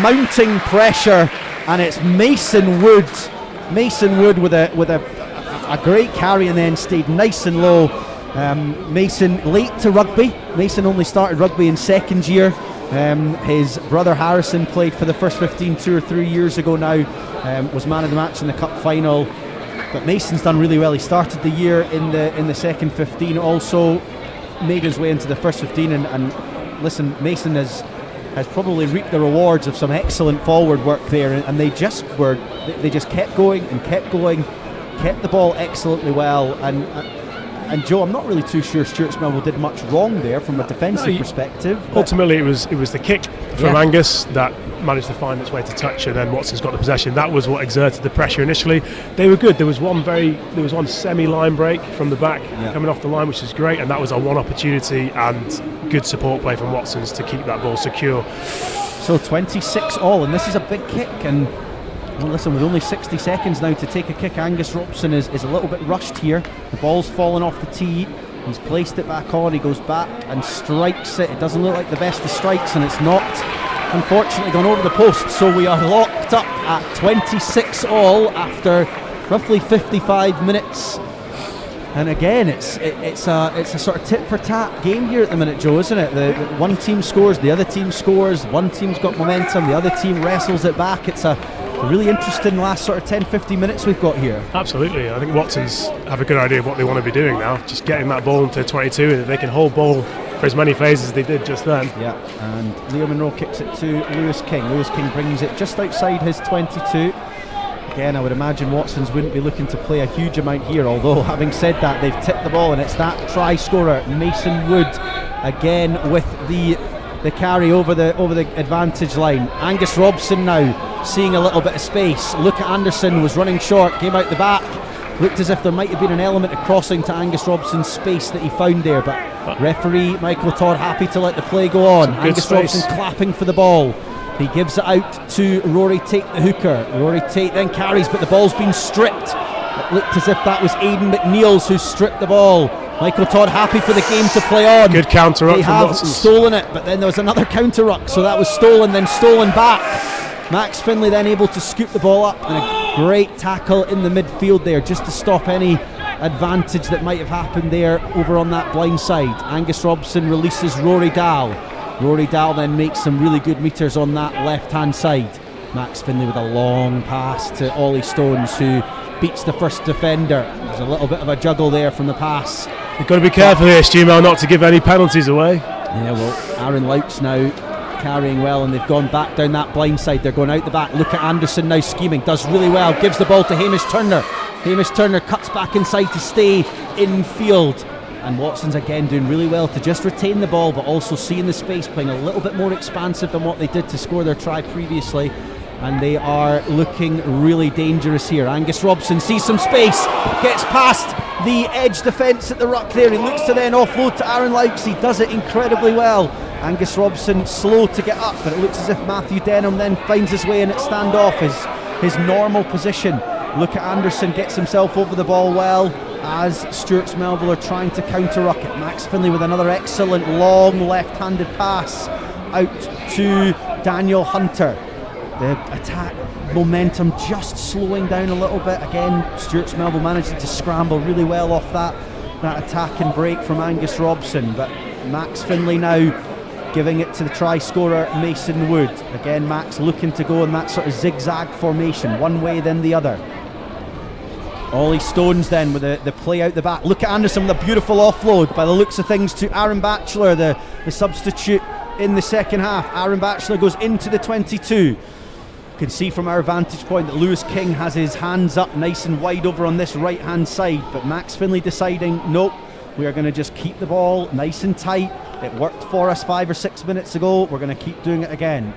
mounting pressure, and it's Mason Wood with a great carry, and then stayed nice and low. Mason late to rugby. Mason only started rugby in second year. His brother Harrison played for the first 15 2 or 3 years ago now, was man of the match in the cup final. But Mason's done really well. He started the year in the second 15, also made his way into the first 15, and listen, Mason has probably reaped the rewards of some excellent forward work there, and they just kept going, kept the ball excellently well, and Joe, I'm not really too sure Stewart's Melville did much wrong there from a defensive perspective. Ultimately, it was the kick from Angus that managed to find its way to touch, and then Watson's got the possession. That was what exerted the pressure initially. They were good. There was one semi-line break from the back coming off the line, which is great, and that was our one opportunity, and good support play from Watson's to keep that ball secure. So 26 all, and this is a big kick, and well, listen, with only 60 seconds now to take a kick, Angus Robson is a little bit rushed here. The ball's fallen off the tee. He's placed it back on. He goes back and strikes it. It doesn't look like the best of strikes, and it's not, unfortunately, gone over the post. So we are locked up at 26 all after roughly 55 minutes. And again, it's a sort of tit for tat game here at the minute, Joe, isn't it? The one team scores, the other team scores. One team's got momentum, the other team wrestles it back. It's a really interesting last sort of 10-15 minutes we've got here. Absolutely. I think Watsons have a good idea of what they want to be doing now, just getting that ball into 22, and if they can hold ball for as many phases as they did just then. Yeah, and Leo Monroe kicks it to Lewis King. Lewis King brings it just outside his 22. Again, I would imagine Watsons wouldn't be looking to play a huge amount here, although having said that, they've tipped the ball, and it's that try scorer Mason Wood again with the carry over the advantage line. Angus Robson now seeing a little bit of space. Luke Anderson was running short, came out the back, looked as if there might have been an element of crossing to Angus Robson's space that he found there, but referee Michael Todd happy to let the play go on. Angus Robson clapping for the ball. He gives it out to Rory Tate, the hooker. Rory Tate then carries, but the ball's been stripped. It looked as if that was Aidan McNeils who stripped the ball. Michael Todd happy for the game to play on. Good counter ruck. They have Watsons. Stolen it, but then there was another counter ruck, so that was stolen, then stolen back. Max Finlay then able to scoop the ball up, and a great tackle in the midfield there just to stop any advantage that might have happened there over on that blind side. Angus Robson releases Rory Dahl. Rory Dahl then makes some really good metres on that left hand side. Max Finlay with a long pass to Ollie Stones, who beats the first defender. There's a little bit of a juggle there from the pass. You've got to be careful here, Stu Mel, not to give any penalties away. Yeah, well, Aaron Louts now carrying well, and they've gone back down that blind side. They're going out the back. Look at Anderson now scheming, does really well, gives the ball to Hamish Turner. Hamish Turner cuts back inside to stay in field, and Watson's again doing really well to just retain the ball, but also seeing the space, playing a little bit more expansive than what they did to score their try previously, and they are looking really dangerous here. Angus Robson sees some space, gets past the edge defence at the ruck there. He looks to then offload to Aaron Louts. He does it incredibly well. Angus Robson slow to get up, but it looks as if Matthew Denham then finds his way in at standoff, his normal position. Look at Anderson, gets himself over the ball well as Stewart's Melville are trying to counter-ruck it. Max Finlay with another excellent long left-handed pass out to Daniel Hunter. The attack momentum just slowing down a little bit. Again, Stewart's Melville managing to scramble really well off that attack and break from Angus Robson, but Max Finlay now giving it to the try scorer Mason Wood. Again, Max looking to go in that sort of zigzag formation, one way then the other. Ollie Stones then with the play out the back. Look at Anderson with a beautiful offload by the looks of things to Aaron Batchelor, the substitute in the second half. Aaron Batchelor goes into the 22. You can see from our vantage point that Lewis King has his hands up nice and wide over on this right hand side, but Max Finlay deciding nope, We are going to just keep the ball nice and tight. It worked for us 5 or 6 minutes ago. We're going to keep doing it again.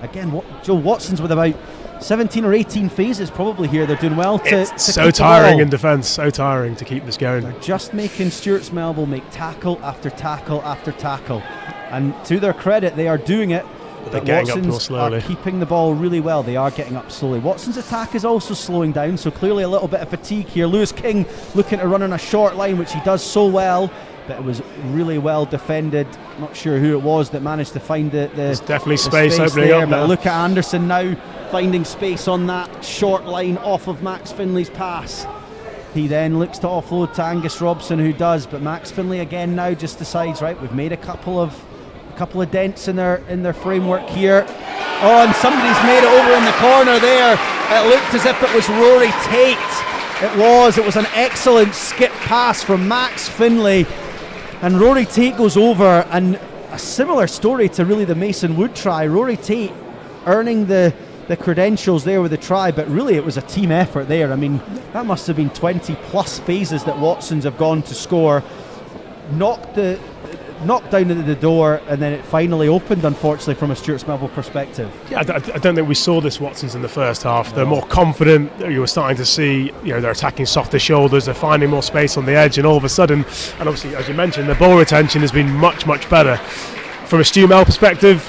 Joe Watson's with about 17 or 18 phases probably here. They're doing well to so keep tiring the in defence, so tiring to keep this going. They're just making Stewart's Melville make tackle after tackle after tackle. And to their credit, they are doing it. But getting up more slowly. Are keeping the ball really well. They are getting up slowly. Watson's attack is also slowing down, so clearly a little bit of fatigue here. Lewis King looking to run on a short line, which he does so well, but it was really well defended. Not sure who it was that managed to find There's definitely space opening there, up but now. look at Anderson now finding space on that short line off of Max Finley's pass. He then looks to offload to Angus Robson, who does, but Max Finley again now just decides, right, we've made a couple of dents in their framework here. Oh, and somebody's made it over in the corner there. It looked as if it was Rory Tate. It was an excellent skip pass from Max Finley, and Rory Tate goes over, and a similar story to really the Mason Wood try. Rory Tate earning the credentials there with the try, but really it was a team effort there. I mean, that must have been 20 plus phases that Watsons have gone to score. Knocked down into the door, and then it finally opened, unfortunately, from a Stewart's Melville perspective. Yeah, I don't think we saw this Watsons in the first half. They're more confident. You were starting to see, they're attacking softer shoulders. They're finding more space on the edge, and all of a sudden, and obviously, as you mentioned, the ball retention has been much, much better. From a Stu Mel perspective,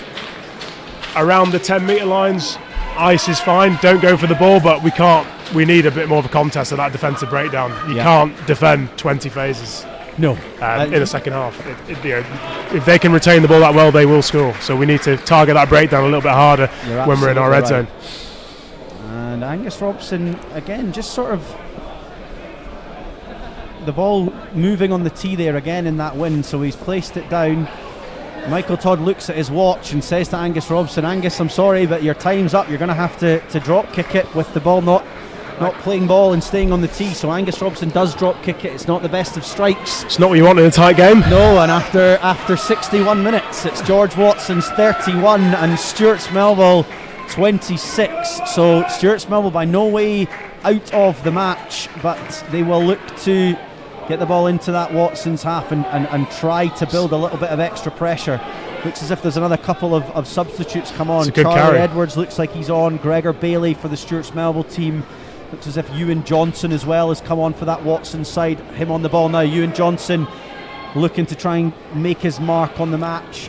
around the 10-metre lines, ice is fine. Don't go for the ball, but we need a bit more of a contest of that defensive breakdown. You can't defend 20 phases. No. In the second half. If they can retain the ball that well, they will score. So we need to target that breakdown a little bit harder when we're in our red zone. And Angus Robson, again, just sort of the ball moving on the tee there again in that wind, so he's placed it down. Michael Todd looks at his watch and says to Angus Robson, Angus, I'm sorry, but your time's up. You're going to have to drop kick it with the ball not playing ball and staying on the tee. So Angus Robson does drop kick it. It's not the best of strikes. It's not what you want in a tight game. No, and after 61 minutes, it's George Watson's 31 and Stewart's Melville 26. So Stewart's Melville by no way out of the match, but they will look to get the ball into that Watson's half and try to build a little bit of extra pressure. Looks as if there's another couple of substitutes come on. Charlie carry. Edwards looks like he's on. Gregor Bailey for the Stewart's Melville team. Looks as if Ewan Johnson as well has come on for that Watson side. Him on the ball now. Ewan Johnson looking to try and make his mark on the match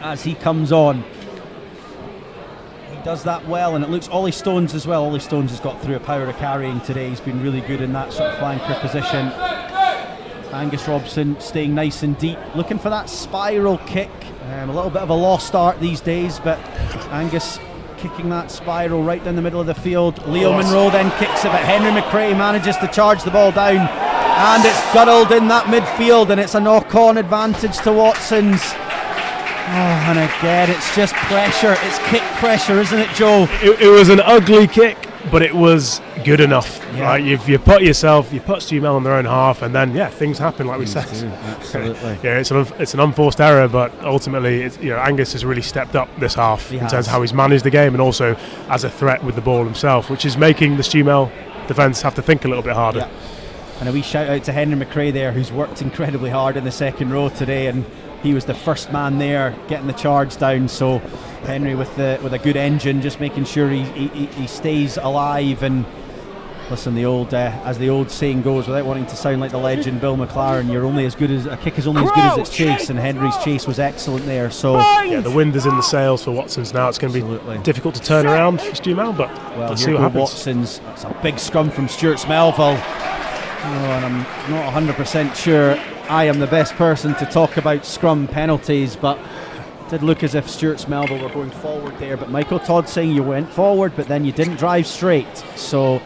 as he comes on. He does that well, and it looks Ollie Stones as well. Ollie Stones has got through a power of carrying today. He's been really good in that sort of flanker position. Angus Robson staying nice and deep, looking for that spiral kick. A little bit of a lost art these days, but Angus kicking that spiral right down the middle of the field. Leo Monroe then kicks it, but Henry McRae manages to charge the ball down, and it's guddled in that midfield, and it's a knock-on advantage to Watsons. Oh, and again, it's just pressure. It's kick pressure, isn't it, Joe? It was an ugly kick, but it was good enough. Yeah. Right? You put Stu Mel in their own half, and then things happen, like we said. Absolutely. It's an unforced error, but ultimately, Angus has really stepped up this half in terms of how he's managed the game, and also as a threat with the ball himself, which is making the Stu Mel defence have to think a little bit harder. Yeah. And a wee shout out to Henry McRae there, who's worked incredibly hard in the second row today, and he was the first man there getting the charge down. So Henry with a good engine, just making sure he stays alive. And listen, as the old saying goes, without wanting to sound like the legend Bill McLaren, a kick is only as good as its chase, and Henry's chase was excellent there. So the wind is in the sails for Watsons now. It's going to be difficult to turn around for Stu Mel, but let's see what happens. Watsons. That's a big scrum from Stewart's Melville. And I'm not 100% sure I am the best person to talk about scrum penalties, but it did look as if Stewart's Melville were going forward there. But Michael Todd saying you went forward, but then you didn't drive straight. So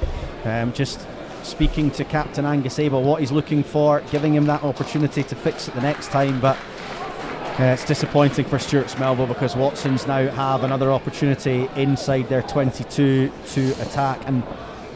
just speaking to Captain Angus Abel, what he's looking for, giving him that opportunity to fix it the next time. But it's disappointing for Stewart's Melville, because Watsons now have another opportunity inside their 22 to attack. And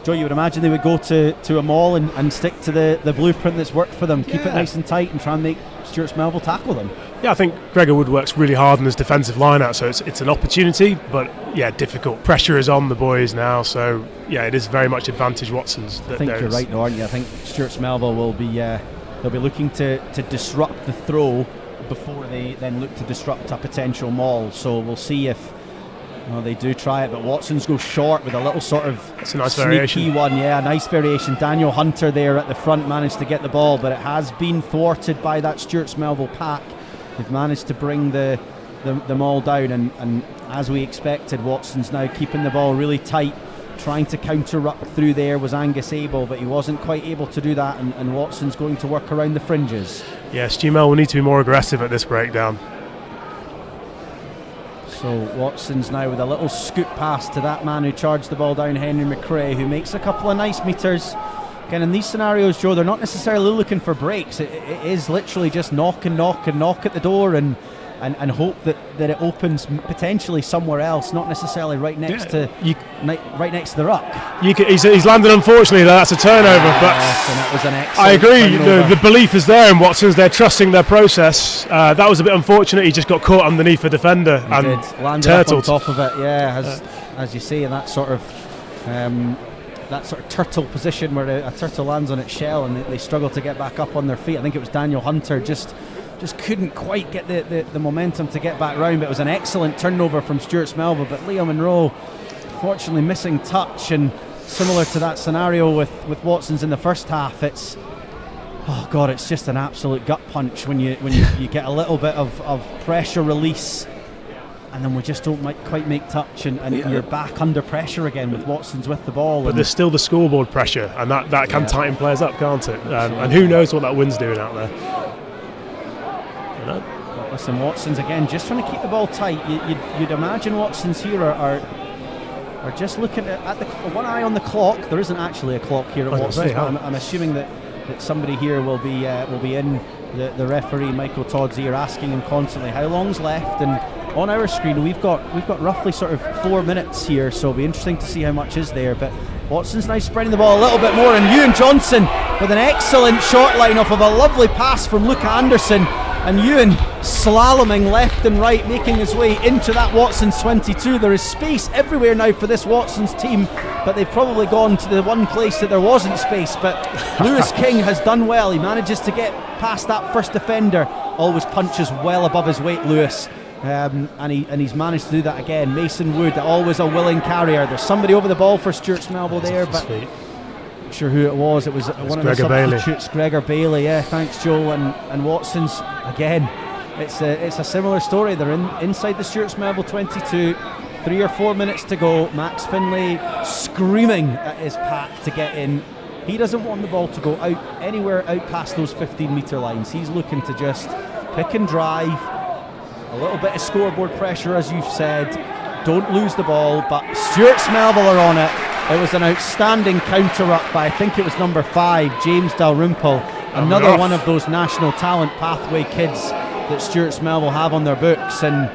Joe, you would imagine they would go to a maul and stick to the blueprint that's worked for them. Keep it nice and tight and try and make Stewart's Melville tackle them. Yeah, I think Gregor Wood works really hard in his defensive line-out, so it's an opportunity, but difficult. Pressure is on the boys now, so it is very much advantage Watsons. I think you're right, though, aren't you? I think Stewart's Melville will be they'll be looking to disrupt the throw before they then look to disrupt a potential maul. So we'll see if they do try it, but Watson's goes short with a little sort of That's a nice sneaky variation. one. Yeah, nice variation. Daniel Hunter there at the front managed to get the ball, but it has been thwarted by that Stewart's Melville pack. They've managed to bring the maul down, and as we expected, Watson's now keeping the ball really tight, trying to counter-ruck through there was Angus Abel, but he wasn't quite able to do that, and Watson's going to work around the fringes. Yeah, Stewart will need to be more aggressive at this breakdown. So Watson's now with a little scoop pass to that man who charged the ball down, Henry McRae, who makes a couple of nice meters. Again, in these scenarios, Joe, they're not necessarily looking for breaks. It is literally just knock at the door and hope that it opens potentially somewhere else, not necessarily right next to the ruck. He's landed, unfortunately, that's a turnover. But and that was an excellent I agree, turnover. the belief is there in Watson's, they're trusting their process. That was a bit unfortunate, he just got caught underneath the defender and landed up on turtled. top of it, as you say, in that sort of turtle position where a turtle lands on its shell and they struggle to get back up on their feet. I think it was Daniel Hunter just couldn't quite get the momentum to get back round, but it was an excellent turnover from Stewart's Melville. But Leo Monroe fortunately missing touch, and similar to that scenario with Watson's in the first half, it's just an absolute gut punch when you get a little bit of pressure release, and then we just don't quite make touch, and you're back under pressure again with Watson's with the ball. But there's still the scoreboard pressure, and that can tighten players up, can't it? And who knows what that wind's doing out there. Listen, Watson's again just trying to keep the ball tight. You'd imagine Watson's here are just looking at the one eye on the clock. There isn't actually a clock here at Watson's, but I'm assuming that somebody here will be in the referee Michael Todd's ear, asking him constantly how long's left. And on our screen we've got roughly sort of 4 minutes here, so it'll be interesting to see how much is there. But Watson's now spreading the ball a little bit more, and Ewan Johnson with an excellent short line off of a lovely pass from Luca Anderson, and Ewan slaloming left and right, making his way into that Watson's 22. There is space everywhere now for this Watson's team, but they've probably gone to the one place that there wasn't space. But Lewis King has done well. He manages to get past that first defender, always punches well above his weight, Lewis. And he's managed to do that again. Mason Wood, always a willing carrier. There's somebody over the ball for Stewart's Melville there, but I'm not sure who it was. It was one of the substitutes, Gregor Bailey. Yeah, thanks, Joe. And Watson's again. It's a similar story. They're inside the Stewart's Melville 22. 3 or 4 minutes to go. Max Finlay screaming at his pack to get in. He doesn't want the ball to go anywhere out past those 15-metre lines. He's looking to just pick and drive. A little bit of scoreboard pressure, as you've said. Don't lose the ball, but Stewart's Melville are on it. It was an outstanding counter-up by, I think it was number 5, James Dalrymple. Another one of those national talent pathway kids that Stewart's Melville have on their books. And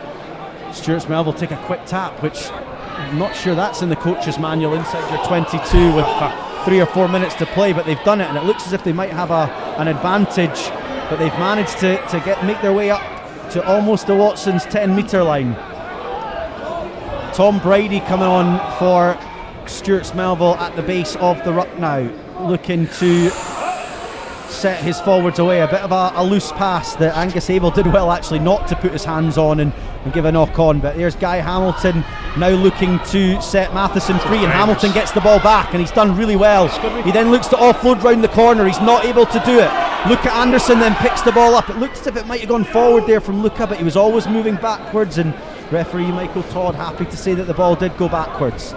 Stewart's Melville take a quick tap, which I'm not sure that's in the coach's manual inside your 22 with 3 or 4 minutes to play, but they've done it, and it looks as if they might have an advantage, but they've managed to make their way up to almost the Watson's 10-metre line. Tom Brady coming on for Stewart's Melville at the base of the ruck now, looking to set his forwards away. A bit of a loose pass that Angus Abel did well actually not to put his hands on and give a knock on, but there's Guy Hamilton now looking to set Matheson free, and Hamilton gets the ball back and he's done really well. He then looks to offload round the corner. He's not able to do it. Luca Anderson then picks the ball up. It looked as if it might have gone forward there from Luca, but he was always moving backwards, and referee Michael Todd happy to say that the ball did go backwards.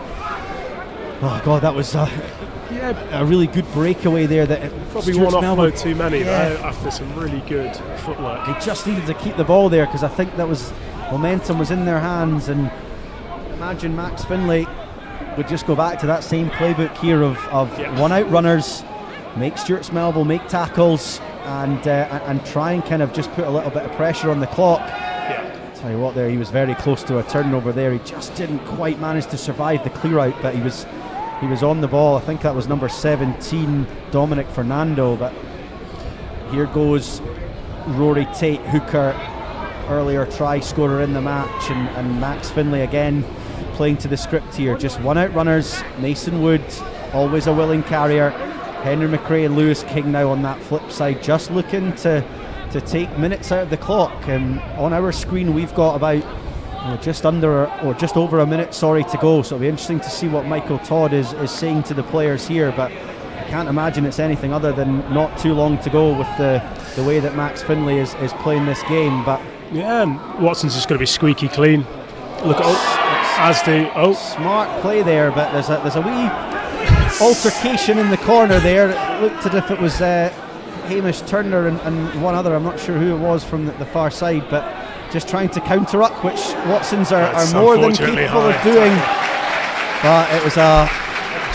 Oh God, that was a really good breakaway there. That probably Stewart's one Melville, offload too many though, after some really good footwork. They just needed to keep the ball there, because I think that was momentum was in their hands, and imagine Max Finlay would just go back to that same playbook here of one out runners, make Stewart's Melville make tackles, and try and kind of just put a little bit of pressure on the clock. Tell you what, there he was very close to a turnover there. He just didn't quite manage to survive the clear out, but he was on the ball. I think that was number 17, Dominic Fernando. But here goes Rory Tate, hooker, earlier try scorer in the match, and Max Finlay again playing to the script here. Just one out runners. Mason Wood, always a willing carrier. Henry McRae and Lewis King now on that flip side, just looking to take minutes out of the clock. On our screen we've got about just under or just over a minute to go, so it'll be interesting to see what Michael Todd is saying to the players here, but I can't imagine it's anything other than not too long to go with the way that Max Finlay is playing this game. But yeah, and Watson's just going to be squeaky clean. Look at smart play there, but there's a wee altercation in the corner there. It looked as if it was Hamish Turner and one other, I'm not sure who it was from the far side, but just trying to counter-ruck, which Watsons are more than capable of doing. But it was a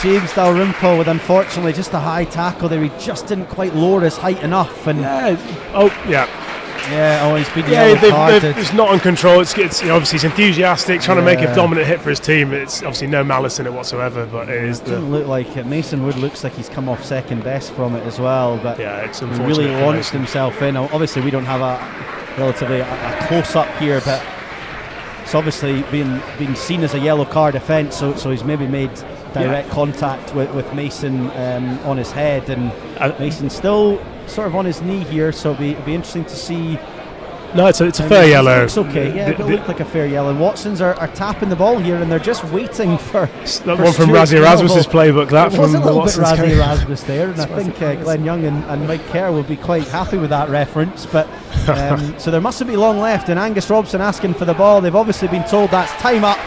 James Dalrymple with, unfortunately, just a high tackle there. He just didn't quite lower his height enough. And he's been yellow carded. It's not on control. It's obviously he's enthusiastic, trying to make a dominant hit for his team. It's obviously no malice in it whatsoever, but it is. Doesn't look like it. Mason Wood looks like he's come off second best from it as well. But it's he really launched himself in. Obviously, we don't have a close up here, but it's obviously being seen as a yellow card offence. So he's maybe made direct contact with Mason on his head, and Mason's still sort of on his knee here, so it'll be interesting to see. No, it's a fair yellow. It's okay, yeah, it'll look like a fair yellow. Watsons are tapping the ball here, and they're just waiting for that one from Razzie Erasmus's playbook. That it was a little bit Watson's Razzie Erasmus there, and I think Glenn Young and Mike Kerr will be quite happy with that reference. But so there mustn't be long left, and Angus Robson asking for the ball. They've obviously been told that's time up,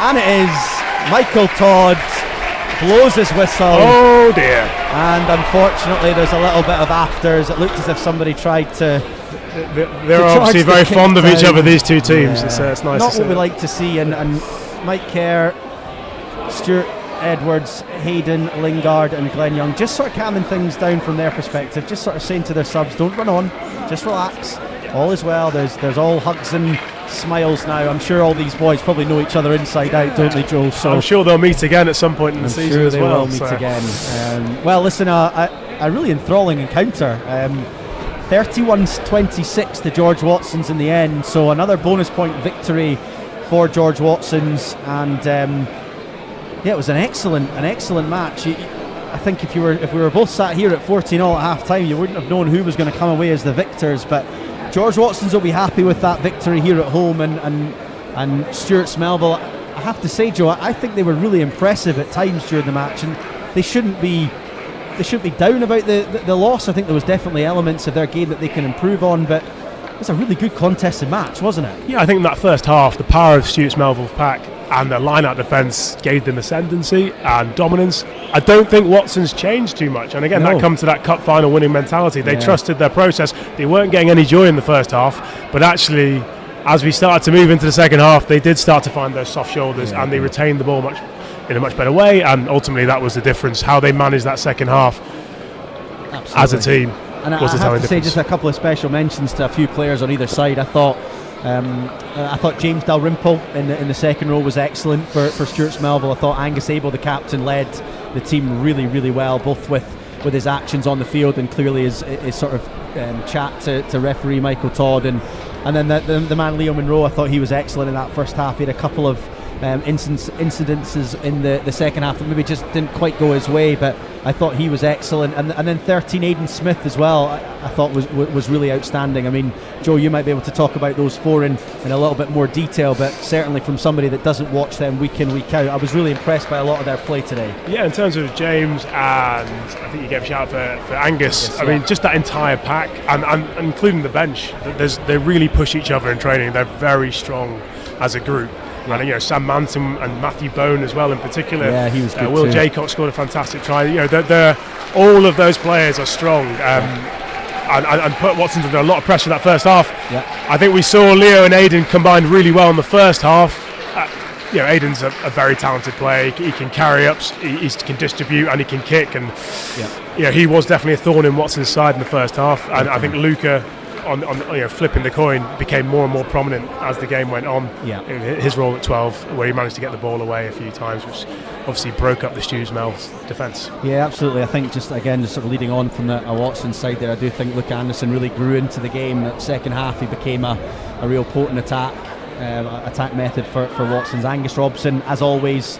and it is. Michael Todd blows his whistle. Oh dear. And unfortunately there's a little bit of afters. It looked as if somebody tried to. They're obviously very fond of each other, these two teams. Yeah. It's nice. Not to what we like to see. And Mike Kerr, Stewart, Edwards, Hayden, Lingard and Glenn Young just sort of calming things down from their perspective, just sort of saying to their subs, don't run on, just relax, all is well. There's all hugs and smiles now. I'm sure all these boys probably know each other inside out, don't they, Joel? So I'm sure they'll meet again at some point in the season as well. Will meet again. Well, listen, a really enthralling encounter. 31-26 to George Watson's in the end, so another bonus point victory for George Watson's, and it was an excellent match. I think if we were both sat here at 14-all at half time, you wouldn't have known who was going to come away as the victors, but George Watson's will be happy with that victory here at home, and Stewart's Melville, I have to say, Joe, I think they were really impressive at times during the match, and they shouldn't be down about the loss. I think there was definitely elements of their game that they can improve on, but it was a really good contested match, wasn't it? Yeah, I think in that first half, the power of Stewart's Melville pack and their line-out defence gave them ascendancy and dominance. I don't think Watson's changed too much, and again, that comes to that cup final winning mentality. They trusted their process. They weren't getting any joy in the first half, but actually, as we started to move into the second half, they did start to find those soft shoulders, and they retained the ball in a much better way, and ultimately that was the difference. How they managed that second half as a team. And I have to say just a couple of special mentions to a few players on either side. I thought James Dalrymple in the second row was excellent for Stewart's Melville. I thought Angus Abel, the captain, led the team really, really well, both with his actions on the field and clearly his sort of chat to referee Michael Todd, and then the man Leo Monroe. I thought he was excellent in that first half. He had a couple of incidences in the second half that maybe just didn't quite go his way, but I thought he was excellent. And then 13 Aidan Smith as well, I thought was really outstanding. I mean, Joe, you might be able to talk about those four in a little bit more detail, but certainly from somebody that doesn't watch them week in, week out, I was really impressed by a lot of their play today. Yeah, in terms of James, and I think you gave a shout out for Angus. I mean, just that entire pack, and including the bench, they really push each other in training. They're very strong as a group. Yeah. And Sam Manton and Matthew Bone as well in particular. Yeah, he was good Will too. Jaycock scored a fantastic try. They're all of those players are strong, and put Watson under a lot of pressure that first half. Yeah. I think we saw Leo and Aidan combined really well in the first half. Aidan's a very talented player. He can carry ups, he can distribute, and he can kick. And he was definitely a thorn in Watson's side in the first half. And I think Luca, on flipping the coin, became more and more prominent as the game went on. Yeah. His role at 12, where he managed to get the ball away a few times, which obviously broke up the Stewart's Mel's defence. Yeah, absolutely. I think just sort of leading on from the Watson side there, I do think Luke Anderson really grew into the game. That second half, he became a real potent attack method for Watson's. Angus Robson, as always,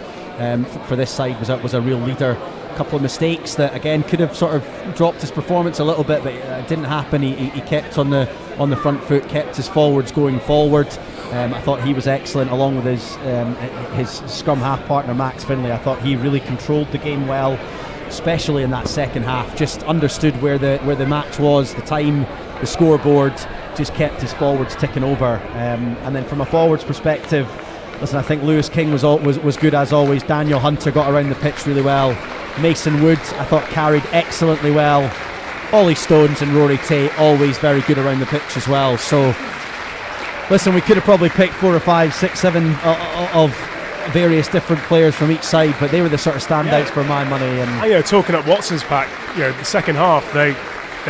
for this side was a real leader couple of mistakes that again could have sort of dropped his performance a little bit, but it didn't happen. He kept on the front foot, kept his forwards going forward. I thought he was excellent, along with his scrum half partner Max Finlay. I thought he really controlled the game well, especially in that second half. Just understood where the match was, the time, the scoreboard. Just kept his forwards ticking over. And then from a forwards perspective, listen, I think Lewis King was good as always. Daniel Hunter got around the pitch really well. Mason Wood, I thought, carried excellently well. Ollie Stones and Rory Tate, always very good around the pitch as well. So listen, we could have probably picked 4 or 5, 6, 7 of various different players from each side, but they were the sort of standouts for my money. And talking up Watson's pack, the second half they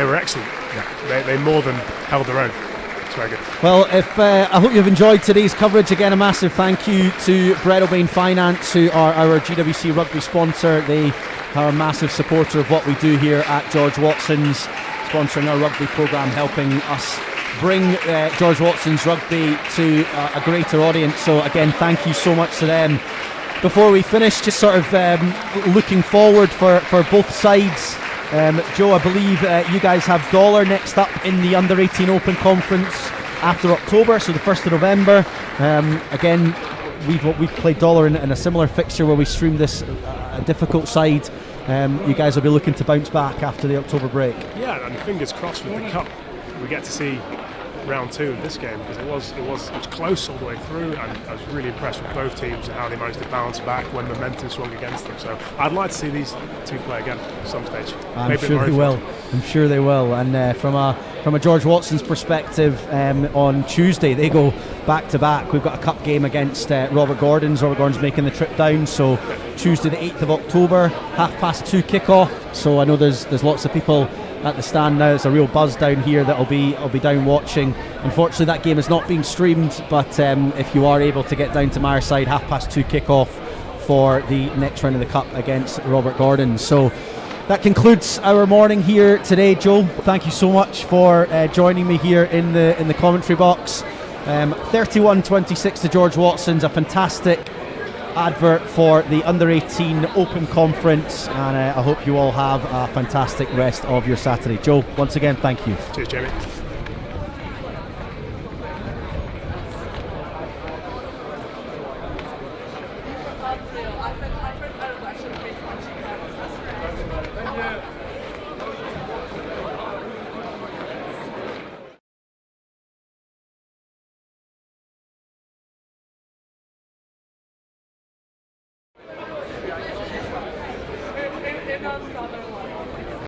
were excellent. Yeah. They more than held their own. It's very good. Well, I hope you've enjoyed today's coverage. Again, a massive thank you to Brett O'Bain Finance, who are our GWC Rugby sponsor. They are a massive supporter of what we do here at George Watson's, sponsoring our rugby programme, helping us bring George Watson's rugby to a greater audience. So again, thank you so much to them. Before we finish, just sort of looking forward for both sides. Joe, I believe you guys have Dollar next up in the Under-18 Open Conference after October, so the 1st of November. Again, we've played Dollar in a similar fixture where we streamed this difficult side. You guys will be looking to bounce back after the October break. Yeah, and fingers crossed with the cup, we get to see round 2 of this game, because it was close all the way through, and I was really impressed with both teams and how they managed to bounce back when momentum swung against them. So I'd like to see these two play again at some stage. I'm sure they will. And from a George Watson's perspective, on Tuesday they go back to back. We've got a cup game against Robert Gordon's. Robert Gordon's making the trip down, so Tuesday the 8th of October, 2:30 kickoff. So I know there's lots of people at the stand now. It's a real buzz down here that I'll be down watching. Unfortunately, that game is not being streamed, but if you are able to get down to Myreside, 2:30 kickoff for the next round of the cup against Robert Gordon. So that concludes our morning here today. Joe, thank you so much for joining me here in the commentary box. 31-26 to George Watson's, a fantastic advert for the Under-18 Open Conference, and I hope you all have a fantastic rest of your Saturday. Joe, once again, thank you. Cheers, Jamie. It